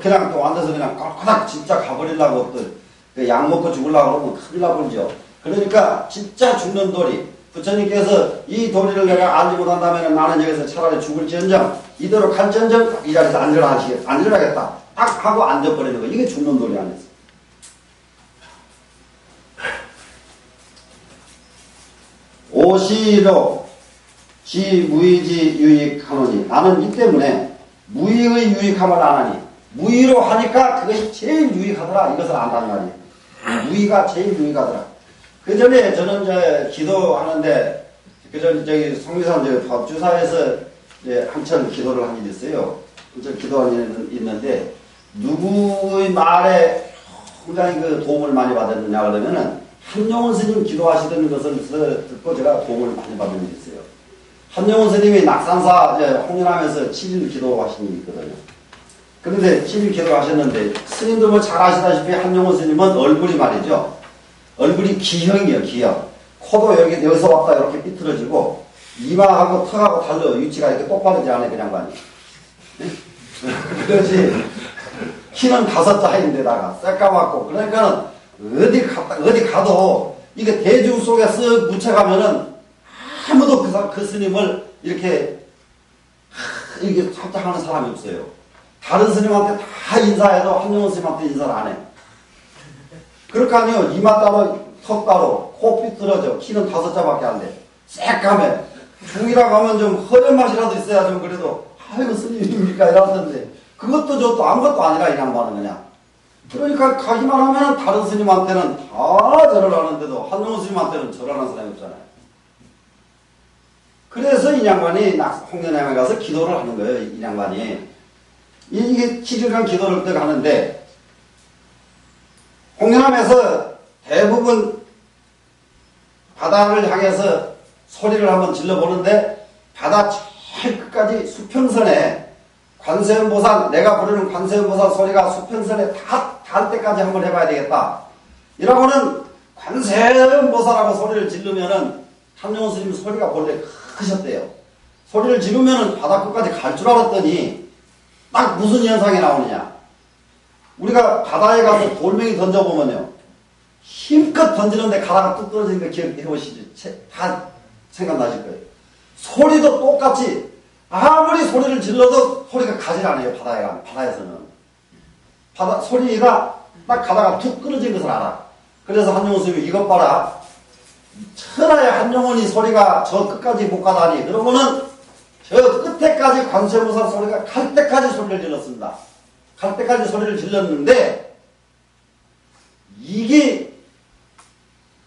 그냥 또 앉아서 그냥 꼴꼬닥 진짜 가버리려고 또 약 먹고 죽으려고 그러면 큰일 나버리죠. 그러니까 진짜 죽는 도리. 부처님께서 이 도리를 내가 알지 못한다면 나는 여기서 차라리 죽을지언정 이대로 갈지언정 이 자리에서 앉으라겠다. 딱 하고 앉아버리는 거. 이게 죽는 도리 아니었어. 오시로 지 무의지 유익하노니 나는 이 때문에 무의의 유익함을 안 하니 무의로 하니까 그것이 제일 유익하더라. 이것을 안다는 말이에요. 무의가 제일 유익하더라. 그 전에 저는 기도하는데 그 전 저기 성미산 법주사에서 한참 기도를 한 일이 있어요. 한참 기도한 일이 있는데 누구의 말에 굉장히 그 도움을 많이 받았느냐 그러면은 한용운 스님 기도하시던 것을 듣고 제가 도움을 많이 받은 일이 있어요. 한용운 스님이 낙산사 홍련하면서 7일 기도하신 일이 있거든요. 그런데 7일 기도하셨는데 스님도 뭐 잘 아시다시피 한용운 스님은 얼굴이 말이죠. 얼굴이 기형이에요, 기형. 코도 여기서 왔다 이렇게 삐뚤어지고 이마하고 턱하고 달려 위치가 이렇게 똑바르지 않아요, 그냥 반이. 그렇지. 키는 5자인데다가 새까맣고 그러니까는 어디 가도 이게 대중 속에 쓱 묻혀가면은 아무도 그 스님을 이렇게 살짝 하는 사람이 없어요. 다른 스님한테 다 인사해도 한용운 스님한테 인사를 안 해. 그렇게 아니요. 이마 따로 턱 따로 코 삐뚤어져. 키는 5자밖에 안 돼. 새까매. 중이라고 하면 좀 허연 맛이라도 있어야 좀 그래도 아이고 스님입니까 이러던데 그것도 저것도 아무것도 아니라 이 양반은 그냥. 그러니까 가기만 하면 다른 스님한테는 다 절을 하는데도 한용운 스님한테는 절하는 사람이 없잖아요. 그래서 이 양반이 홍련암에 가서 기도를 하는 거예요. 이 양반이. 이게 7일간 기도를 딱 하는데 홍련암에서 대부분 바다를 향해서 소리를 한번 질러보는데 바다 제일 끝까지 수평선에 관세음보살, 내가 부르는 관세음보살 소리가 수평선에 다 닿을 때까지 한번 해봐야 되겠다. 이러고는 관세음보살하고 소리를 지르면은 한용운 스님 소리가 본래 크셨대요. 소리를 지르면은 바다 끝까지 갈 줄 알았더니 딱 무슨 현상이 나오느냐. 우리가 바다에 가서 돌멩이 던져보면요. 힘껏 던지는데 가다가 뚝 떨어지는 거 기억해보시죠. 다 생각나실 거예요. 소리도 똑같이 아무리 소리를 질러도 소리가 가지 않아요. 바다에서는. 소리가 딱 가다가 툭 끊어진 것을 알아. 그래서 한용운 스님이 이것 봐라. 천하의 한용운이 소리가 저 끝까지 못 가다니. 그러면은 저 끝에까지 관세음보살 소리가 갈 때까지 소리를 질렀습니다. 갈 때까지 소리를 질렀는데 이게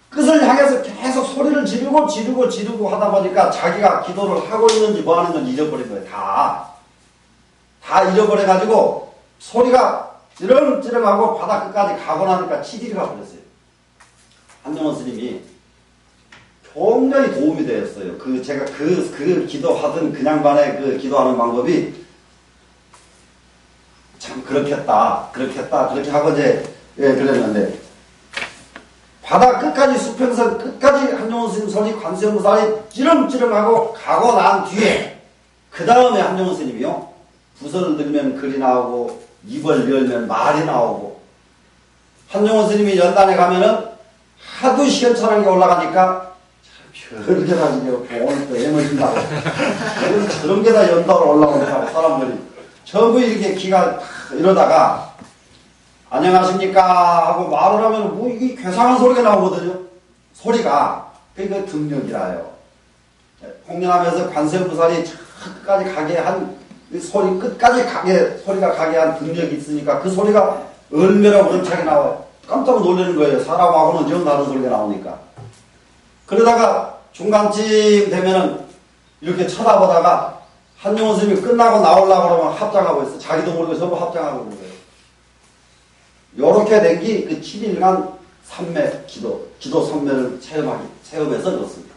끝을 향해서 계속 소리를 지르고 하다 보니까 자기가 기도를 하고 있는지 뭐 하는 건지 잊어버린 거예요. 다 잊어버려가지고 소리가 찌렁찌렁하고 바다 끝까지 가고 나니까 7일이 가버렸어요. 한용운 스님이 굉장히 도움이 되었어요. 제가 그 기도하던 그 양반의 그 기도하는 방법이 참 그렇겠다 그렇게 하고 이제 그랬는데 바다 끝까지 수평선 끝까지 한용운 스님 소리 관세음보살이 찌렁찌렁하고 가고 난 뒤에 그 다음에 한용운 스님이요 부서를 들면 글이 나오고 입을 열면 말이 나오고 한용운 스님이 연단에 가면은 하도 시원찮은 게 올라가니까 그렇게 다니냐고 오늘 또 에너진다고 저런 게 다 연달아 올라오냐고 사람들이 전부 이렇게 기가 이러다가 안녕하십니까 하고 말을 하면 뭐 이게 괴상한 소리가 나오거든요. 소리가 그게 등력이라요. 홍련하면서 관세음보살이 끝까지 가게 한 소리 끝까지 소리가 가게 한 등력이 있으니까 그 소리가 얼마나 원창이 나와요. 깜짝 놀라는 거예요. 사람하고는 영 다른 소리가 나오니까. 그러다가 중간쯤 되면은 이렇게 쳐다보다가 한용원 선생님이 끝나고 나오려고 그러면 합장하고 있어. 자기도 모르고 전부 합장하고 있는 거예요. 요렇게 된 게 그 7일간 삼매 기도 삼매를 체험해서 그렇습니다.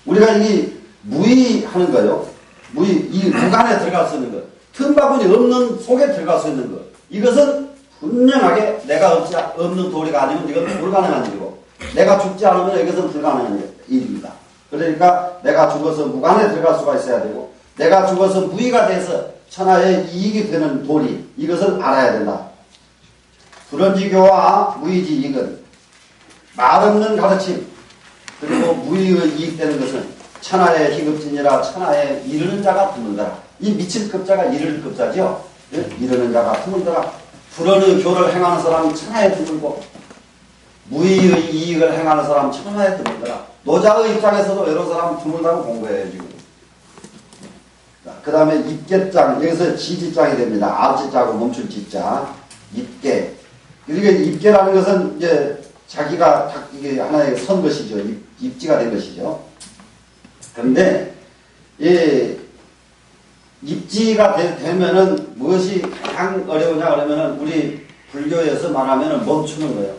우리가 이 무의하는 거요. 이 무간에 들어갈 수 있는 것. 틈바구니 없는 속에 들어갈 수 있는 것. 이것은 분명하게 내가 없는 도리가 아니면 이건 불가능한 일이고, 내가 죽지 않으면 이것은 불가능한 일입니다. 그러니까 내가 죽어서 무간에 들어갈 수가 있어야 되고, 내가 죽어서 무의가 돼서 천하의 이익이 되는 도리, 이것을 알아야 된다. 불언지교와 무의지익은 말없는 가르침, 그리고 무의의 이익되는 것은 천하의 희급진이라 천하에 이르는 자가 드문더라. 이 미칠 급자가 이르는 급자죠. 예? 이르는 자가 드문더라. 불언의 교를 행하는 사람이 천하에 드물고, 무의의 이익을 행하는 사람은 천하에 드문더라. 노자의 입장에서도 이런 사람은 드물다고 본 거예요, 지금. 그 다음에 입계장, 여기서 지지장이 됩니다. 앞지자고 멈출 지자. 입계. 이게 입계라는 것은 이제 자기가 이게 하나의 선 것이죠. 입지가 된 것이죠. 그런데, 이 입지가 되면은 무엇이 가장 어려우냐 그러면은 우리 불교에서 말하면은 멈추는 거예요.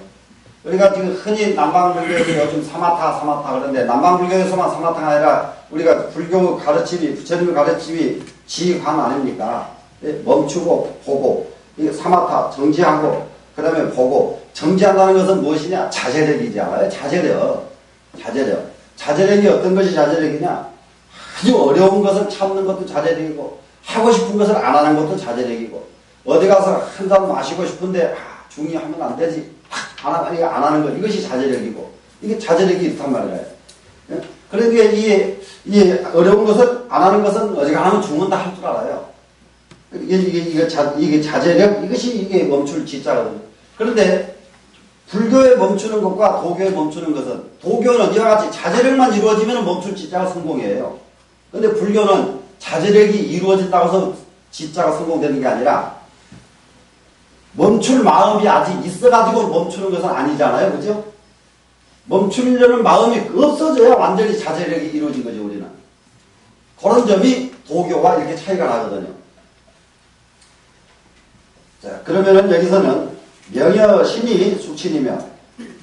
우리가 지금 흔히 남방불교에서 요즘 사마타 그러는데, 남방불교에서만 사마타가 아니라 우리가 불교 가르침이, 부처님의 가르침이 지관 아닙니까? 멈추고 보고, 이게 사마타 정지하고, 그 다음에 보고. 정지한다는 것은 무엇이냐? 자제력이지 않아요? 자제력이 어떤 것이 자제력이냐? 아주 어려운 것을 참는 것도 자제력이고, 하고 싶은 것을 안 하는 것도 자제력이고, 어디 가서 한 잔 마시고 싶은데 중이하면 안 되지, 안 하는 것, 이것이 자제력이고, 이게 자제력이 있단 말이에요. 그러니까 이 어려운 것을 안 하는 것은 어지간하면 죽는다 할 줄 알아요. 이게 자제력, 이게 멈출 지자거든요. 그런데 불교에 멈추는 것과 도교에 멈추는 것은, 도교는 이와 같이 자제력만 이루어지면 멈출 지자가 성공이에요. 근데 불교는 자제력이 이루어진다고 해서 지자가 성공되는 게 아니라, 멈출 마음이 아직 있어가지고 멈추는 것은 아니잖아요. 그죠? 멈추려는 마음이 없어져야 완전히 자제력이 이루어진 거죠, 우리는. 그런 점이 도교와 이렇게 차이가 나거든요. 자, 그러면은 여기서는 명여 신이 수친이며,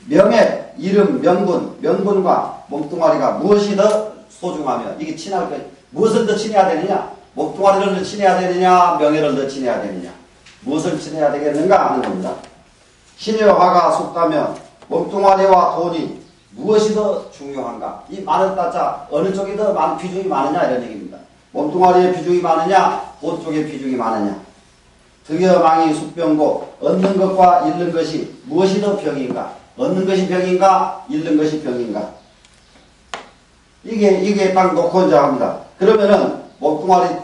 명예, 이름, 명분과 몸뚱아리가 무엇이 더 소중하며, 이게 친할 것, 무엇을 더 친해야 되느냐? 몸뚱아리를 더 친해야 되느냐? 명예를 더 친해야 되느냐? 무엇을 친해야 되겠는가 하는 겁니다. 신의 화가 속다며 몸뚱아리와 돈이 무엇이 더 중요한가? 이 많은 따자 어느 쪽이 더 많은 비중이 많으냐 이런 얘기입니다. 몸뚱아리의 비중이 많으냐? 돈 쪽의 비중이 많으냐? 득여망이 숙병고, 얻는 것과 잃는 것이 무엇이 더 병인가? 얻는 것이 병인가? 잃는 것이 병인가? 이게 딱 놓고 이제 합니다. 그러면은 몸뚱아리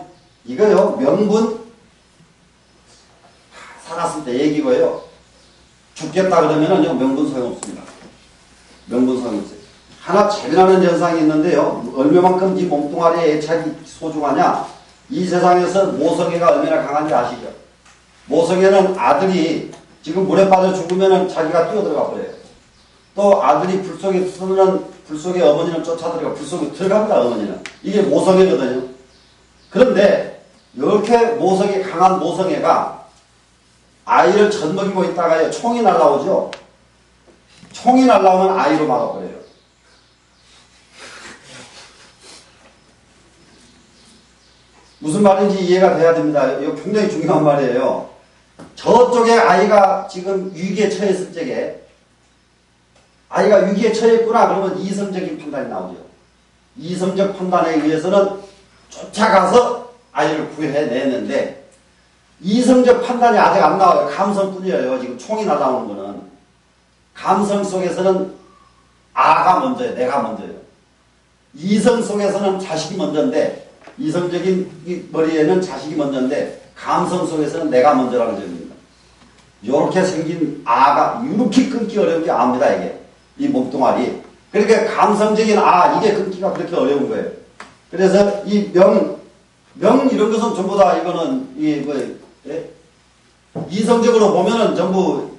이거요, 명분 살았을 때 얘기고요. 죽겠다 그러면은 명분 소용없습니다. 명분 소용없어요. 하나 재미나는 현상이 있는데요. 얼마만큼 이 몸뚱아리의 애착이 소중하냐? 이 세상에서 모성애가 얼마나 강한지 아시죠? 모성애는 아들이 지금 물에 빠져 죽으면은 자기가 뛰어들어가 버려요. 또 아들이 불 속에 쓰면 불 속에 어머니는 쫓아들어가 불 속에 들어갑니다. 어머니는. 이게 모성애거든요. 그런데 이렇게 모성애 강한 모성애가 아이를 젖먹이고 있다가요, 총이 날라오죠. 총이 날라오면 아이로 막아버려요. 무슨 말인지 이해가 돼야 됩니다. 이거 굉장히 중요한 말이에요. 저쪽에 아이가 지금 위기에 처했을 적에, 아이가 위기에 처했구나 그러면 이성적인 판단이 나오죠. 이성적 판단에 의해서는 쫓아가서 아이를 구해내는데, 이성적 판단이 아직 안 나와요. 감성뿐이에요. 지금 총이 날아오는 거는. 감성 속에서는 아가 먼저예요. 내가 먼저예요. 이성 속에서는 자식이 먼저인데, 이성적인 머리에는 자식이 먼저인데, 감성 속에서는 내가 먼저라는 점입니다. 이렇게 생긴 아가 이렇게 끊기 어려운 게 아입니다. 이게. 이 몸뚱아리. 그러니까 감성적인 이게 끊기가 그렇게 어려운 거예요. 그래서 이 명 이런 것은 전부 다 이거는 이성적으로 보면은 전부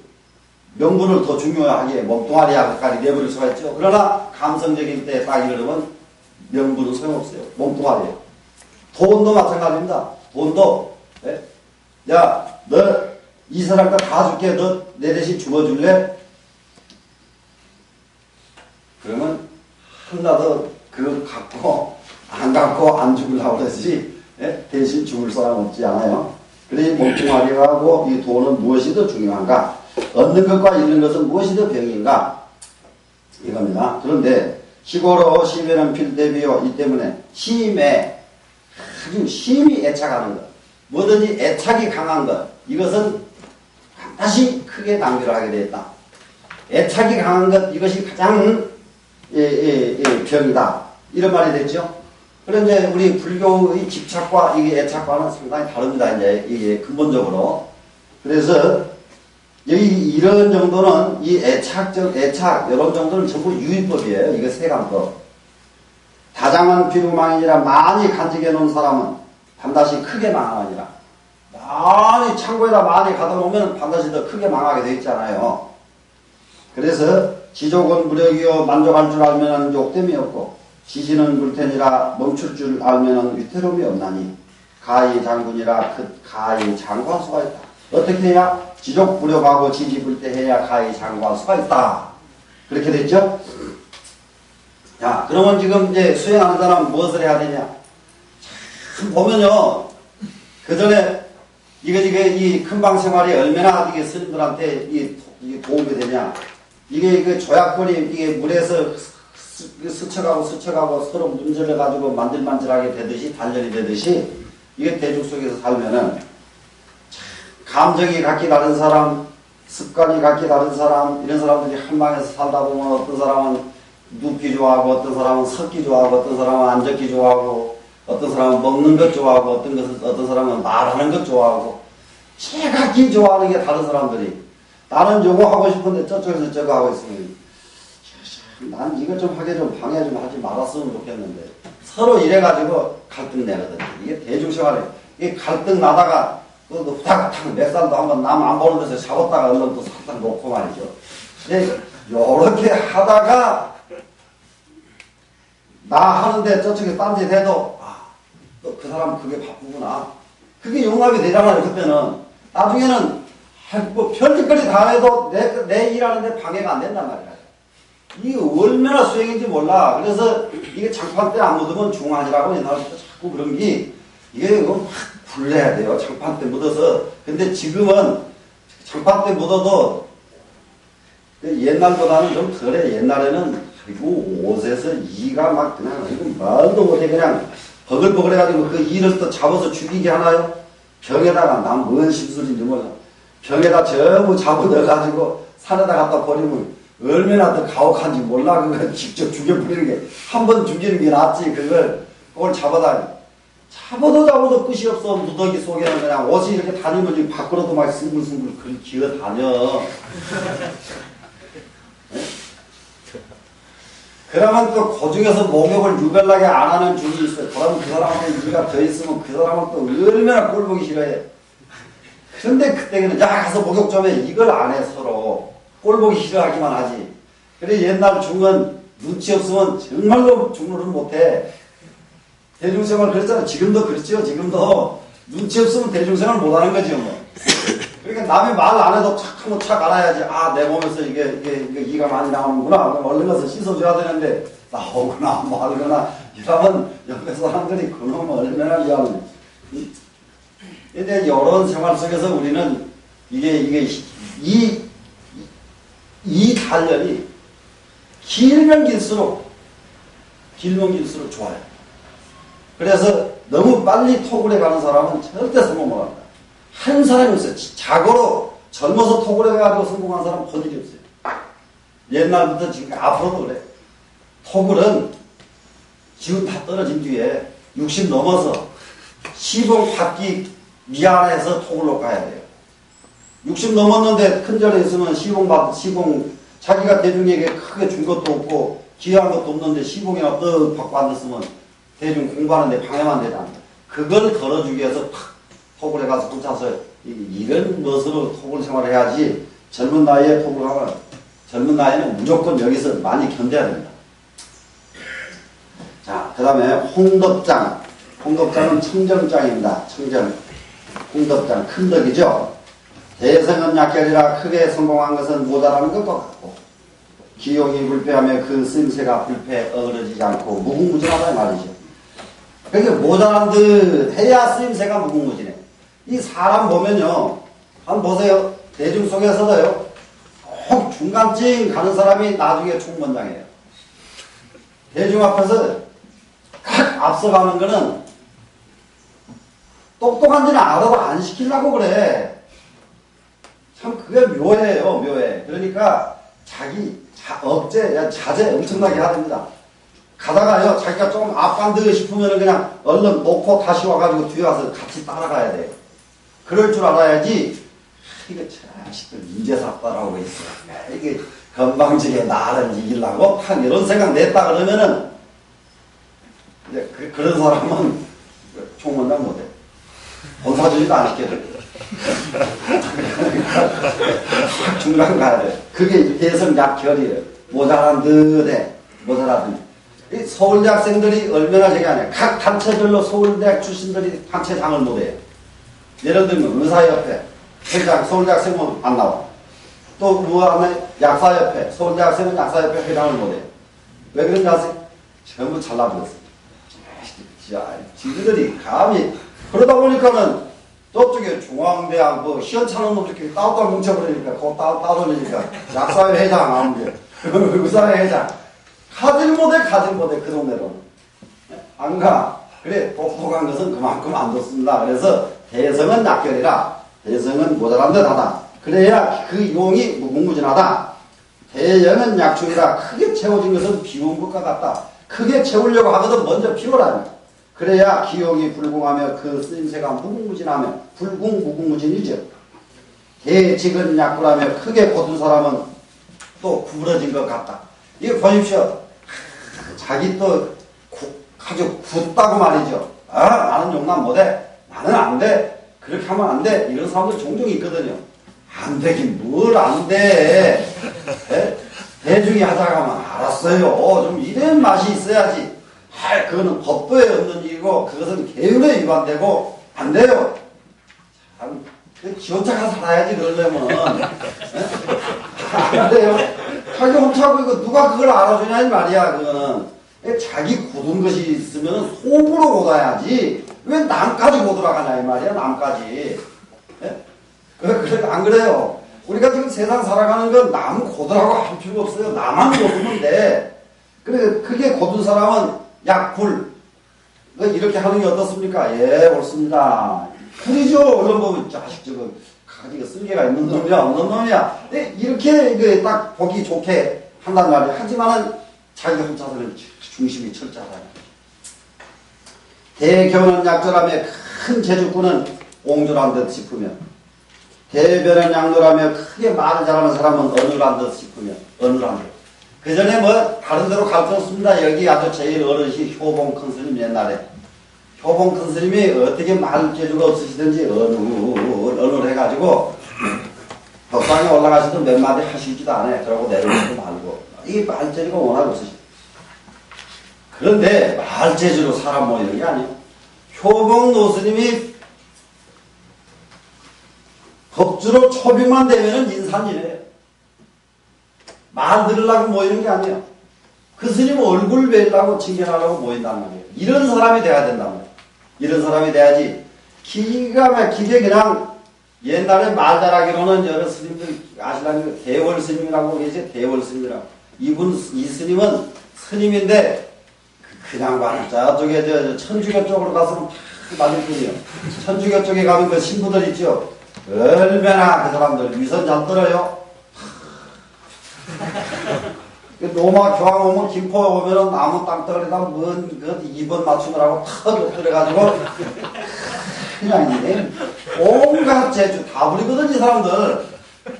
명분을 더 중요하게 몸뚱아리와 가까이 내버릴 수가 있죠. 그러나 감성적인 때 딱 이러면 명분은 소용없어요. 몸뚱아리예요. 돈도 마찬가지입니다. 돈도. 네? 야, 너 이 사람 거 다 줄게. 너 내 대신 죽어줄래? 그러면 하나도 그거 갖고 안 죽으려고 그러지. 예? 대신 죽을 사람 없지 않아요. 그래서 몸뚱아리하고 이 돈은 무엇이 더 중요한가? 얻는 것과 잃는 것은 무엇이 더 병인가? 이겁니다. 그런데 시고로 시배는 필대비요. 이 때문에 아주 심히 애착하는 것, 뭐든지 애착이 강한 것, 이것은 반드시 크게 낭비를 하게 되었다. 애착이 강한 것, 이것이 가장 병이다. 이런 말이 됐죠. 그런데 우리 불교의 집착과 이게 애착과는 상당히 다릅니다. 이제 이게 근본적으로. 그래서 여기 이런 정도는 이 애착, 이런 정도는 전부 유의법이에요. 이거 세간법. 다장한 비루망이니라 많이 간직해 놓은 사람은 반드시 크게 망하니라. 많이 창고에다 많이 가다 놓으면 반드시 더 크게 망하게 돼 있잖아요. 그래서 지족은 무력이요 만족할 줄 알면 욕됨이 없고 지지는 불텐이라 멈출 줄 알면 위태로움이 없나니 가히 장군이라 그 가히 장구할 수가 있다. 어떻게 해야 지족 무력하고 지지 불태해야 가히 장구할 수가 있다. 그렇게 됐죠? 자, 그러면 지금 이제 수행하는 사람은 무엇을 해야 되냐? 참 보면요, 그 전에 이 큰방 생활이 얼마나 이게 스님들한테 이게 도움이 되냐? 이게 조약돌이 이게 물에서 스쳐가고 서로 문질러가지고 만질만질하게 되듯이 단련이 되듯이 이게 대중 속에서 살면은 감정이 각기 다른 사람, 습관이 각기 다른 사람, 이런 사람들이 한 방에서 살다 보면 어떤 사람은 눕기 좋아하고 어떤 사람은 섰기 좋아하고 어떤 사람은 앉기 좋아하고 어떤 사람은 먹는 것 좋아하고 어떤 사람은 말하는 것 좋아하고 제각기 좋아하는 게 다른 사람들이 나는 요거 하고 싶은데 저쪽에서 저거 하고 있으면 난 이거 좀 하게 좀 방해 좀 하지 말았으면 좋겠는데 서로 이래가지고 갈등 내거든요. 이게 대중생활에 이게 갈등 나다가 또 후다닥 맥살도 한번 남 안 보는 데서 잡았다가 얼른 또 살짝 놓고 말이죠. 근데 요렇게 하다가 나 하는데 저쪽에 딴짓 해도 또 그 사람 그게 바쁘구나. 그게 용납이 되잖아요. 그때는 나중에는 뭐 별짓거리 다 해도 내 일하는데 방해가 안 된단 말이야. 이게 얼마나 수행인지 몰라. 그래서 이게 장판 때 안 묻으면 중환이라고 옛날부터 자꾸 그런 게 이게 막 불내야 돼요. 장판 때 묻어서. 근데 지금은 장판 때 묻어도 옛날보다는 좀 덜해. 옛날에는 그리고 옷에서 이가 막 그냥 말도 못해 그냥 버글버글해가지고 그 이를 또 잡아서 죽이게 하나요? 병에다가 난 뭔 심술인지 몰라. 병에다 전부 잡아 넣어가지고 산에다 갖다 버리면 얼마나 더 가혹한지 몰라. 그걸 직접 죽여버리는 게 한 번 죽이는 게 낫지. 그걸 잡아도 끝이 없어. 무더기 속에는 그냥 옷이 이렇게 다니면 밖으로도 막 싱글싱글 그렇게 기어 다녀. 그러면 또 그 중에서 목욕을 유별나게 안 하는 중이 있어요. 그러면 그 사람한테 이가 더 있으면 그 사람은 또 얼마나 꼴 보기 싫어해. 그런데 그때는 야 가서 목욕 좀 해. 이걸 안 해. 서로 꼴 보기 싫어하기만 하지. 그래 옛날 중은 눈치 없으면 정말로 중노를 못해. 대중생활 그랬잖아. 지금도 그렇죠. 지금도 눈치 없으면 대중생활 못하는 거죠. 뭐. 그러니까 남이 말 안 해도 한번 착 알아야지. 내 몸에서 이게 이가 많이 나오는구나. 그럼 얼른 가서 씻어줘야 되는데 나오거나 말거나 이러면 옆에 사람들이 그놈을 얼마나 미안해. 근데 이런 생활 속에서 우리는 이 단련이 길면 길수록 좋아요. 그래서 너무 빨리 토굴해 가는 사람은 절대 성공 못합니다. 한 사람이 있어요. 자고로 젊어서 토굴해 가지고 성공한 사람은 본 일이 없어요. 옛날부터 지금 앞으로도 그래. 토굴은 지금 다 떨어진 뒤에 60 넘어서 시봉 받기 미안해서 토굴로 가야 돼요. 60 넘었는데 큰 절에 있으면 시봉 자기가 대중에게 크게 준 것도 없고 기여한 것도 없는데 시봉이나 떡 받고 앉았으면 대중 공부하는데 방해만 되잖아. 그걸 덜어주기 위해서 탁 토굴에 가서 혼자서 이런 것으로 토굴 생활을 해야지. 젊은 나이에 토굴하면 젊은 나이에는 무조건 여기서 많이 견뎌야 됩니다. 자, 그 다음에 홍덕장. 홍덕장은 청정장입니다. 청정. 홍덕장. 큰 덕이죠. 대성은 약결이라 크게 성공한 것은 모자라는 것도 같고 기용이 불패하며 그 쓰임새가 불패 어그러지지 않고 무궁무진하다 말이죠. 그러니까 모자란 듯 해야 쓰임새가 무궁무진해. 이 사람 보면요. 한번 보세요. 대중 속에서도요. 꼭 중간쯤 가는 사람이 나중에 총무원장이에요. 대중 앞에서 각 앞서가는 거는 똑똑한지는 알아도 안 시키려고 그래. 참 그게 묘해요. 묘해. 그러니까 억제, 자제 엄청나게 해야 됩니다. 가다가요, 자기가 조금 앞간드 싶으면 그냥 얼른 놓고 다시 와가지고 뒤에 와서 같이 따라가야 돼. 그럴 줄 알아야지, 이거 자식들 인재사업다라고 있어. 이게 건방지게 나를 이기려고 탁 이런 생각 냈다 그러면은, 이제 그런 사람은 총무원장 못해. 본사주의도 안 시켜줘. 중간 가야 돼. 그게 대성 약결이에요. 모자란 듯해. 모자란 듯. 이 서울대 학생들이 얼마나 저기 아니야. 각 단체별로 서울대학 출신들이 단체장을 못해요. 예를 들면 의사협회, 회장, 서울대 학생은 안 나와. 또 뭐 하면 약사협회, 서울대 학생은 약사협회 회장을 못해요. 왜 그런지 아세요? 전부 잘라버렸어요. 지들이 감히 그러다 보니까는 저쪽에 중앙대학 뭐 시원찮은 놈 이렇게 따로따로 뭉쳐버리니까 그거 따돌리니까 약사회 회장 아무게 의사회 회장 가질 못해 그 동네로 안 가. 그래 똑똑한 것은 그만큼 안 좋습니다. 그래서 대성은 약결이라 대성은 모자란 듯하다. 그래야 그 용이 무궁무진하다. 대연은 약충이라 크게 채워진 것은 비운 것과 같다. 크게 채우려고 하거든 먼저 비워라. 그래야 기용이 불궁하며 그 쓰임새가 무궁무진하며 무궁무진이죠. 대직은 약불하며 크게 거둔 사람은 또 구부러진 것 같다. 이거 보십시오. 자기 또 아주 굳다고 말이죠. 나는 용납 못해. 나는 안 돼. 그렇게 하면 안 돼. 이런 사람들 종종 있거든요. 안 되긴 뭘 안 돼. 대중이 하자고 하면 알았어요. 좀 이런 맛이 있어야지. 그거는 법도에 없는 일이고 그것은 계율에 위반되고 안 돼요. 참, 지원자가 살아야지 그러려면 안 돼요. 자기 혼자고 이거 누가 그걸 알아주냐 이 말이야. 그거는 자기 굳은 것이 있으면 속으로 고다야지 왜 남까지 고들어가냐 이 말이야. 남까지. 그래 안 그래요. 우리가 지금 세상 살아가는 건 남 고들하고 할 필요 없어요. 나만 고두면 돼. 그래 그게 고든 사람은 약불. 이렇게 하는 게 어떻습니까? 예, 옳습니다. 불이죠. 이런 보면 자식 저거 가지가 쓸개가 있는 놈이야, 없는 놈이야. 이렇게 딱 보기 좋게 한단 말이야. 하지만은 자기 혼자서는 중심이 철저하다. 대견은 약절하며 큰 제주꾼은 옹졸한 듯 싶으며 대변은 양노라며 크게 말을 잘하는 사람은 어눌한 듯 싶으며 어눌한 듯. 그 전에 뭐 다른 데로 갈 수 없습니다. 여기 아주 제일 어르신 효봉 큰 스님 옛날에 효봉 큰 스님이 어떻게 말 재주가 없으시든지 어눌해가지고 덕상에 올라가셔도 몇 마디 하시지도 않아요. 그러고 내려오지도 말고 이 말 재주가 워낙 없으시죠. 그런데 말 재주로 사람 모이는 게 아니에요. 효봉 노스님이 법주로 초빙만 되면은 인산이래요. 말 들으려고 모이는 게 아니에요. 그 스님 얼굴 뵈려고 칭찬하려고 모인단 말이에요. 이런 사람이 돼야 된단 말이에요. 이런 사람이 돼야지 기가 막히게 그냥 옛날에 말 잘하기로는 여러 스님들 아시라는 대월 스님이라고 계세요. 대월 스님이라고. 이 스님은 스님인데 그냥 말 저쪽에 저 천주교 쪽으로 가서는 맞을 뿐이에요. 천주교 쪽에 가면 그 신부들 있죠. 얼마나 그 사람들 위선 잘 떨어요. 로마 교황 오면 김포 오면은 나무 땅덩어리다 뭔 그 2번 맞추느라고 탁 엎드려가지고 그냥 이게 온갖 재주 다 부리거든 이 사람들.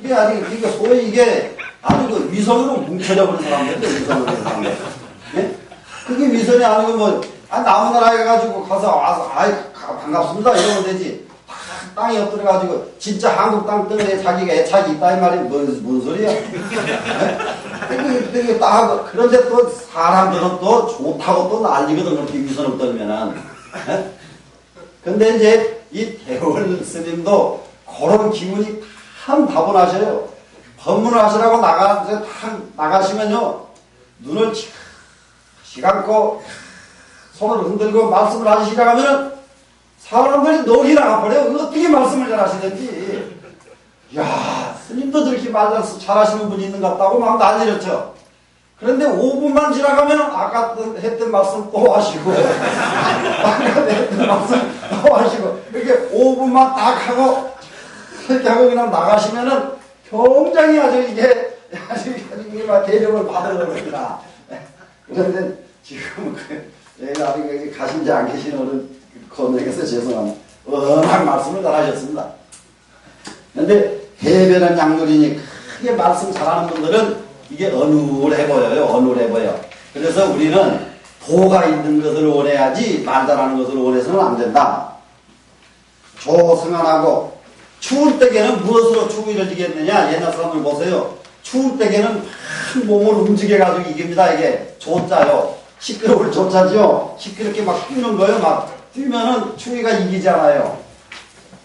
이게 아직 이게 소위 이게 아주 그 위선으로 뭉쳐져 버린 사람들, 위선으로 된 사람들. 예? 그게 위선이 아니고 뭐 나무 나라에 가지고 가서 와서 반갑습니다 이러면 되지. 땅에 엎드려가지고 진짜 한국 땅덩어리에 자기가 애착이 있다 이 말이 뭔 소리야? 네? 이게 딱, 그런데 또 사람들은 또 좋다고 또 난리거든, 그렇게 위선을 떨면은. 근데 이제 이 대월 스님도 그런 기분이 참 다분하셔요. 법문을 하시라고 나가시면요, 눈을 시감고 손을 흔들고 말씀을 하시 시작하면은 사람들이 녹이 나가버려요. 어떻게 말씀을 잘 하시는지. 야, 스님도 저렇게 잘하시는 분이 있는 것 같다고 막 난리를 쳐. 그런데 5분만 지나가면 아까 했던 말씀 또 하시고 아까 했던 말씀 또 하시고 이렇게 5분만 딱 하고 이렇게 하고 그냥 나가시면은 굉장히 아주 막 대접을 받으러 그럽니다. 그런데 지금 여기 가신지 안 계신 어른 건너에서 죄송합니다. 워낙 말씀을 잘하셨습니다. 그런데 해변은 양놀이니 크게 말씀 잘하는 분들은 이게 어눌해 보여요. 어눌해 보여. 그래서 우리는 도가 있는 것을 원해야지 말 잘하는 것을 원해서는 안 된다. 조승안하고 추울 때에는 무엇으로 추위를 이겼느냐. 옛날 사람들 보세요. 추울 때에는 막 몸을 움직여가지고 이깁니다. 이게 조자요. 시끄러울 조자죠. 시끄럽게 막 뛰는 거예요. 막 뛰면은 추위가 이기잖아요.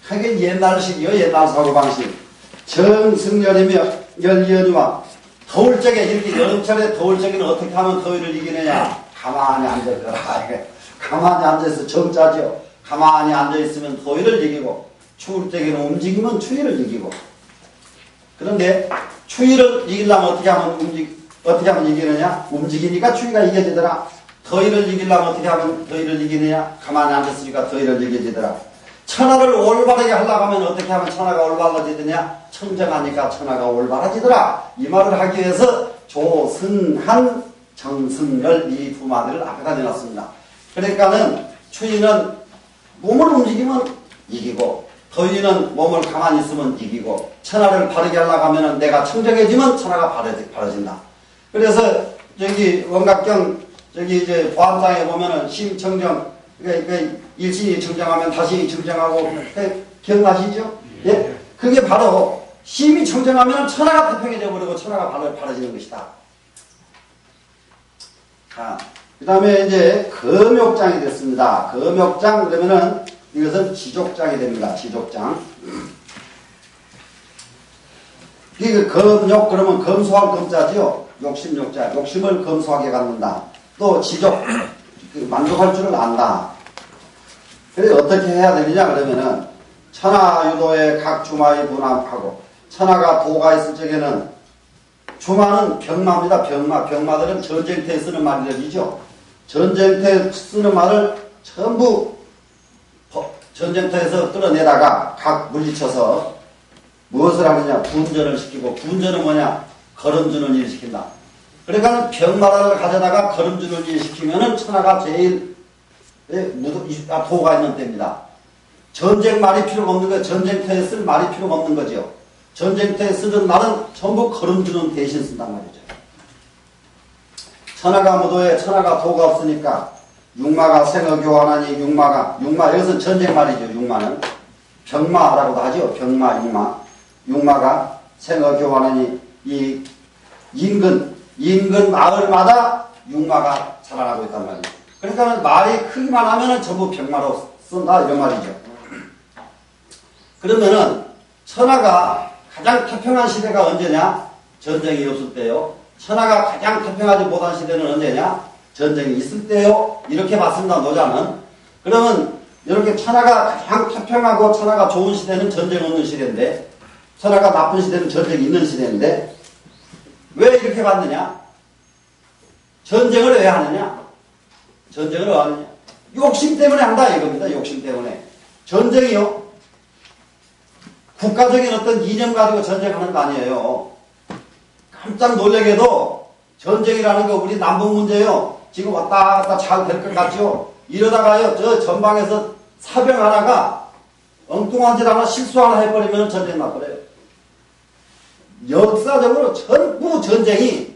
하긴 옛날식이요. 옛날 사고방식. 정승열이며 열연유와 더울 적에 이렇게 여름철에 더울 적에는 어떻게 하면 더위를 이기느냐. 가만히 앉아있거라. 가만히 앉아있어 정자죠. 가만히 앉아있으면 더위를 이기고 추울 적에는 움직이면 추위를 이기고. 그런데 추위를 이기려면 어떻게 하면 이기느냐. 움직이니까 추위가 이겨지더라. 더위를 이기려면 어떻게 하면 더위를 이기느냐. 가만히 앉았으니까 더위를 이겨지더라. 천하를 올바르게 하려고 하면 어떻게 하면 천하가 올바라지느냐. 청정하니까 천하가 올바라지더라. 이 말을 하기 위해서 조승한, 정승열 이 두 마디를 앞에다 내놨습니다. 그러니까는 추위는 몸을 움직이면 이기고 더위는 몸을 가만히 있으면 이기고 천하를 바르게 하려고 하면 내가 청정해지면 천하가 바라진다. 그래서 저기 원각경 저기 이제 보안장에 보면은 심청정 그러니까 일신이 청정하면 다시 청정하고 기억나시죠? 예? 그게 바로 심이 청정하면 천하가 태평해져 버리고 천하가 바라지는 것이다. 자, 그 다음에 이제 금욕장이 됐습니다. 금욕장 그러면은 이것은 지족장이 됩니다. 지족장. 이게 금욕 그러면 검소할 검자지요. 욕심욕자. 욕심을 검소하게 갖는다. 또 지족. 만족할 줄을 안다. 그래서 어떻게 해야 되느냐 그러면은 천하유도에 각 주마에 분합하고 천하가 도가 있을 적에는 주마는 병마입니다. 병마. 병마들은 전쟁터에 쓰는 말이죠. 전쟁터에 쓰는 말을 전부 전쟁터에서 끌어내다가 각 물리쳐서 무엇을 하느냐 분전을 시키고 분전은 뭐냐 걸음주는 일을 시킨다. 그러니까 병마를 가져다가 걸음주는 일을 시키면은 천하가 제일 도가 있는 때입니다. 전쟁 말이 필요가 없는 거 전쟁터에 쓸 말이 필요가 없는 거죠. 전쟁터에 쓰던 말은 전부 걸음주는 대신 쓴단 말이죠. 천하가 무도에 천하가 도가 없으니까 육마가 생어교환하니 육마 여기서 전쟁 말이죠. 육마는 병마라고도 하죠. 병마 육마가 생어교환하니 이 인근 마을마다 육마가 자라나고 있단 말이죠. 그러니까 말이 크기만 하면은 전부 병마로 쓴다 이런 말이죠. 그러면은 천하가 가장 태평한 시대가 언제냐? 전쟁이 없을 때요. 천하가 가장 태평하지 못한 시대는 언제냐? 전쟁이 있을 때요. 이렇게 봤습니다. 노자는. 그러면 이렇게 천하가 가장 태평하고 천하가 좋은 시대는 전쟁 없는 시대인데 천하가 나쁜 시대는 전쟁이 있는 시대인데 왜 이렇게 봤느냐? 전쟁을 왜 하느냐? 전쟁을 왜 하느냐? 욕심 때문에 한다 이겁니다. 욕심 때문에. 전쟁이요. 국가적인 어떤 이념 가지고 전쟁하는 거 아니에요. 깜짝 놀라게도 전쟁이라는 거 우리 남북 문제요. 지금 왔다 갔다 잘 될 것 같죠? 이러다가요, 저 전방에서 사병 하나가 엉뚱한 짓 하나 실수 하나 해버리면 전쟁 나버려요. 역사적으로 전부 전쟁이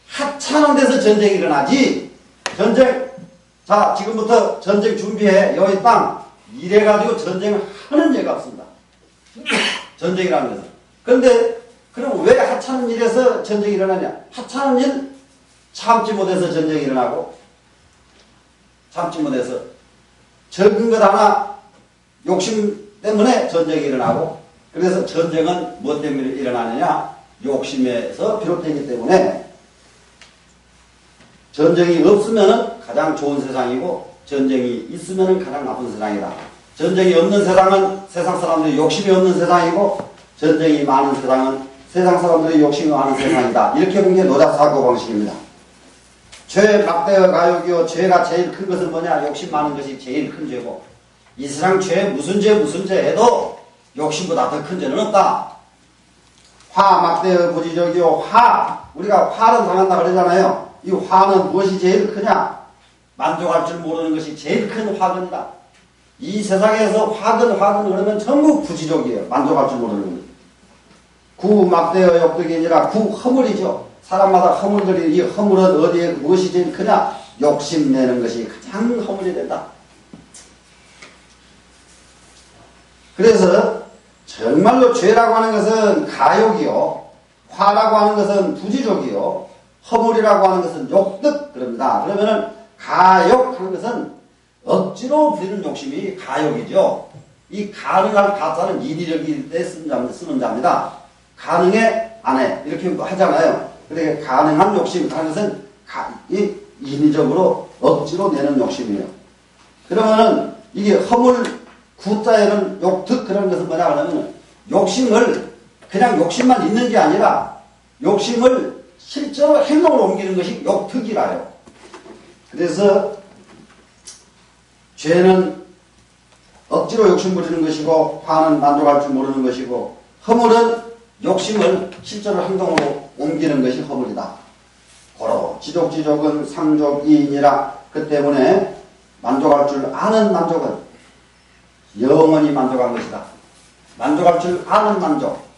하찮은 데서 전쟁이 일어나지. 전쟁, 자, 지금부터 전쟁 준비해. 여기 땅. 이래가지고 전쟁을 하는 예가 없습니다. 전쟁이라는 것은. 그런데 그럼 왜 하찮은 일에서 전쟁이 일어나냐? 하찮은 일 참지 못해서 전쟁이 일어나고, 참지 못해서 적은 것 하나 욕심 때문에 전쟁이 일어나고, 그래서 전쟁은 무엇 때문에 일어나느냐? 욕심에서 비롯되기 때문에 전쟁이 없으면 가장 좋은 세상이고 전쟁이 있으면 가장 나쁜 세상이다. 전쟁이 없는 세상은 세상 사람들이 욕심이 없는 세상이고 전쟁이 많은 세상은 세상 사람들이 욕심이 많은 세상이다. 이렇게 본 게 노자 사고방식입니다. 죄 막대어 가욕이요. 죄가 제일 큰 것은 뭐냐? 욕심 많은 것이 제일 큰 죄고, 이 세상 죄 무슨 죄 해도 욕심보다 더 큰 죄는 없다. 화 막대어 부지적이요. 우리가 화는 당한다 그러잖아요. 이 화는 무엇이 제일 크냐? 만족할 줄 모르는 것이 제일 큰 화근이다. 이 세상에서 화근 그러면 전부 부지적이에요. 만족할 줄 모르는 것. 구 막대어 욕득이 아니라 구 허물이죠. 사람마다 허물들이, 이 허물은 어디에 무엇이 제일 크냐? 욕심내는 것이 가장 허물이 된다. 그래서 정말로 죄라고 하는 것은 가욕이요, 화라고 하는 것은 부지적이요, 허물이라고 하는 것은 욕득 그럽니다. 그러면은 가욕하는 것은 억지로 부리는 욕심이 가욕이죠. 이 가능할 가자는 인위력일 때 쓰는 자입니다. 가능해 안 해 이렇게 하잖아요. 그러니까 가능한 욕심 하는 것은 인위적으로 억지로 내는 욕심이에요. 그러면은 이게 허물 구자에는 욕득 그런 것은 뭐냐 하면 욕심을 그냥 욕심만 있는 게 아니라 욕심을 실제로 행동으로 옮기는 것이 욕득이라요. 그래서 죄는 억지로 욕심 부리는 것이고, 화는 만족할 줄 모르는 것이고, 허물은 욕심을 실제로 행동으로 옮기는 것이 허물이다. 고로 지족은 상족이니라. 그 때문에 만족할 줄 아는 만족은 영원히 만족한 것이다. 만족할 줄 아는 만족,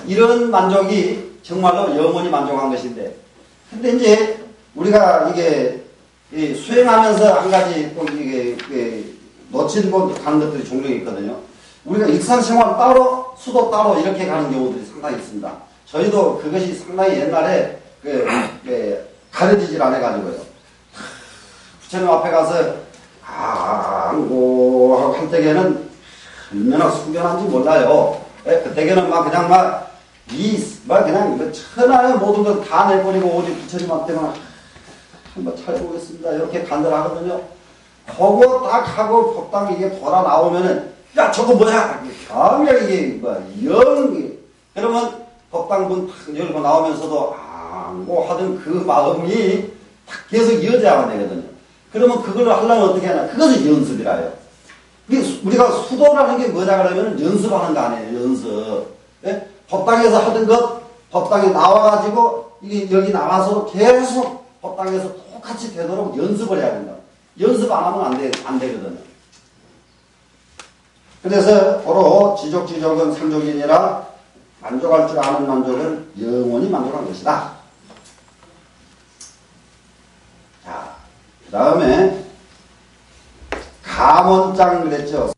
이런 만족이 정말로 영원히 만족한 것인데, 근데 이제 우리가 이게 수행하면서 한 가지 또 이게 놓치고 가는 것들이 종종 있거든요. 우리가 일상생활 따로, 수도 따로 이렇게 가는 경우들이 상당히 있습니다. 저희도 그것이 상당히 옛날에 가려지질 않아가지고요. 부처님 앞에 가서 하고 한때에는 얼마나 숙연한지 몰라요. 그때에는 그냥 천하의 모든 걸 다 내버리고 오직 부처님한테만 한번 찾아보겠습니다. 이렇게 간절하거든요. 그거 딱 하고 법당 이게 돌아 나오면은, 야, 저거 뭐야? 경력 이게 그러면 법당 문 탁 열고 나오면서도 하던 그 마음이 딱 계속 이어져야 되거든요. 그러면 그걸 하려면 어떻게 하냐? 그것은 연습이라요. 우리가 수도라는 게 뭐냐 그러면 연습하는 거 아니에요. 연습. 예? 법당에서 하던 것, 법당에 나와가지고 이게 여기 나와서 계속 법당에서 똑같이 되도록 연습을 해야 된다. 연습 안 하면 안 되거든요. 그래서 바로 지족은 상족이니라. 만족할 줄 아는 만족은 영원히 만족한 것이다. 자, 그 다음에 감원장 그랬죠.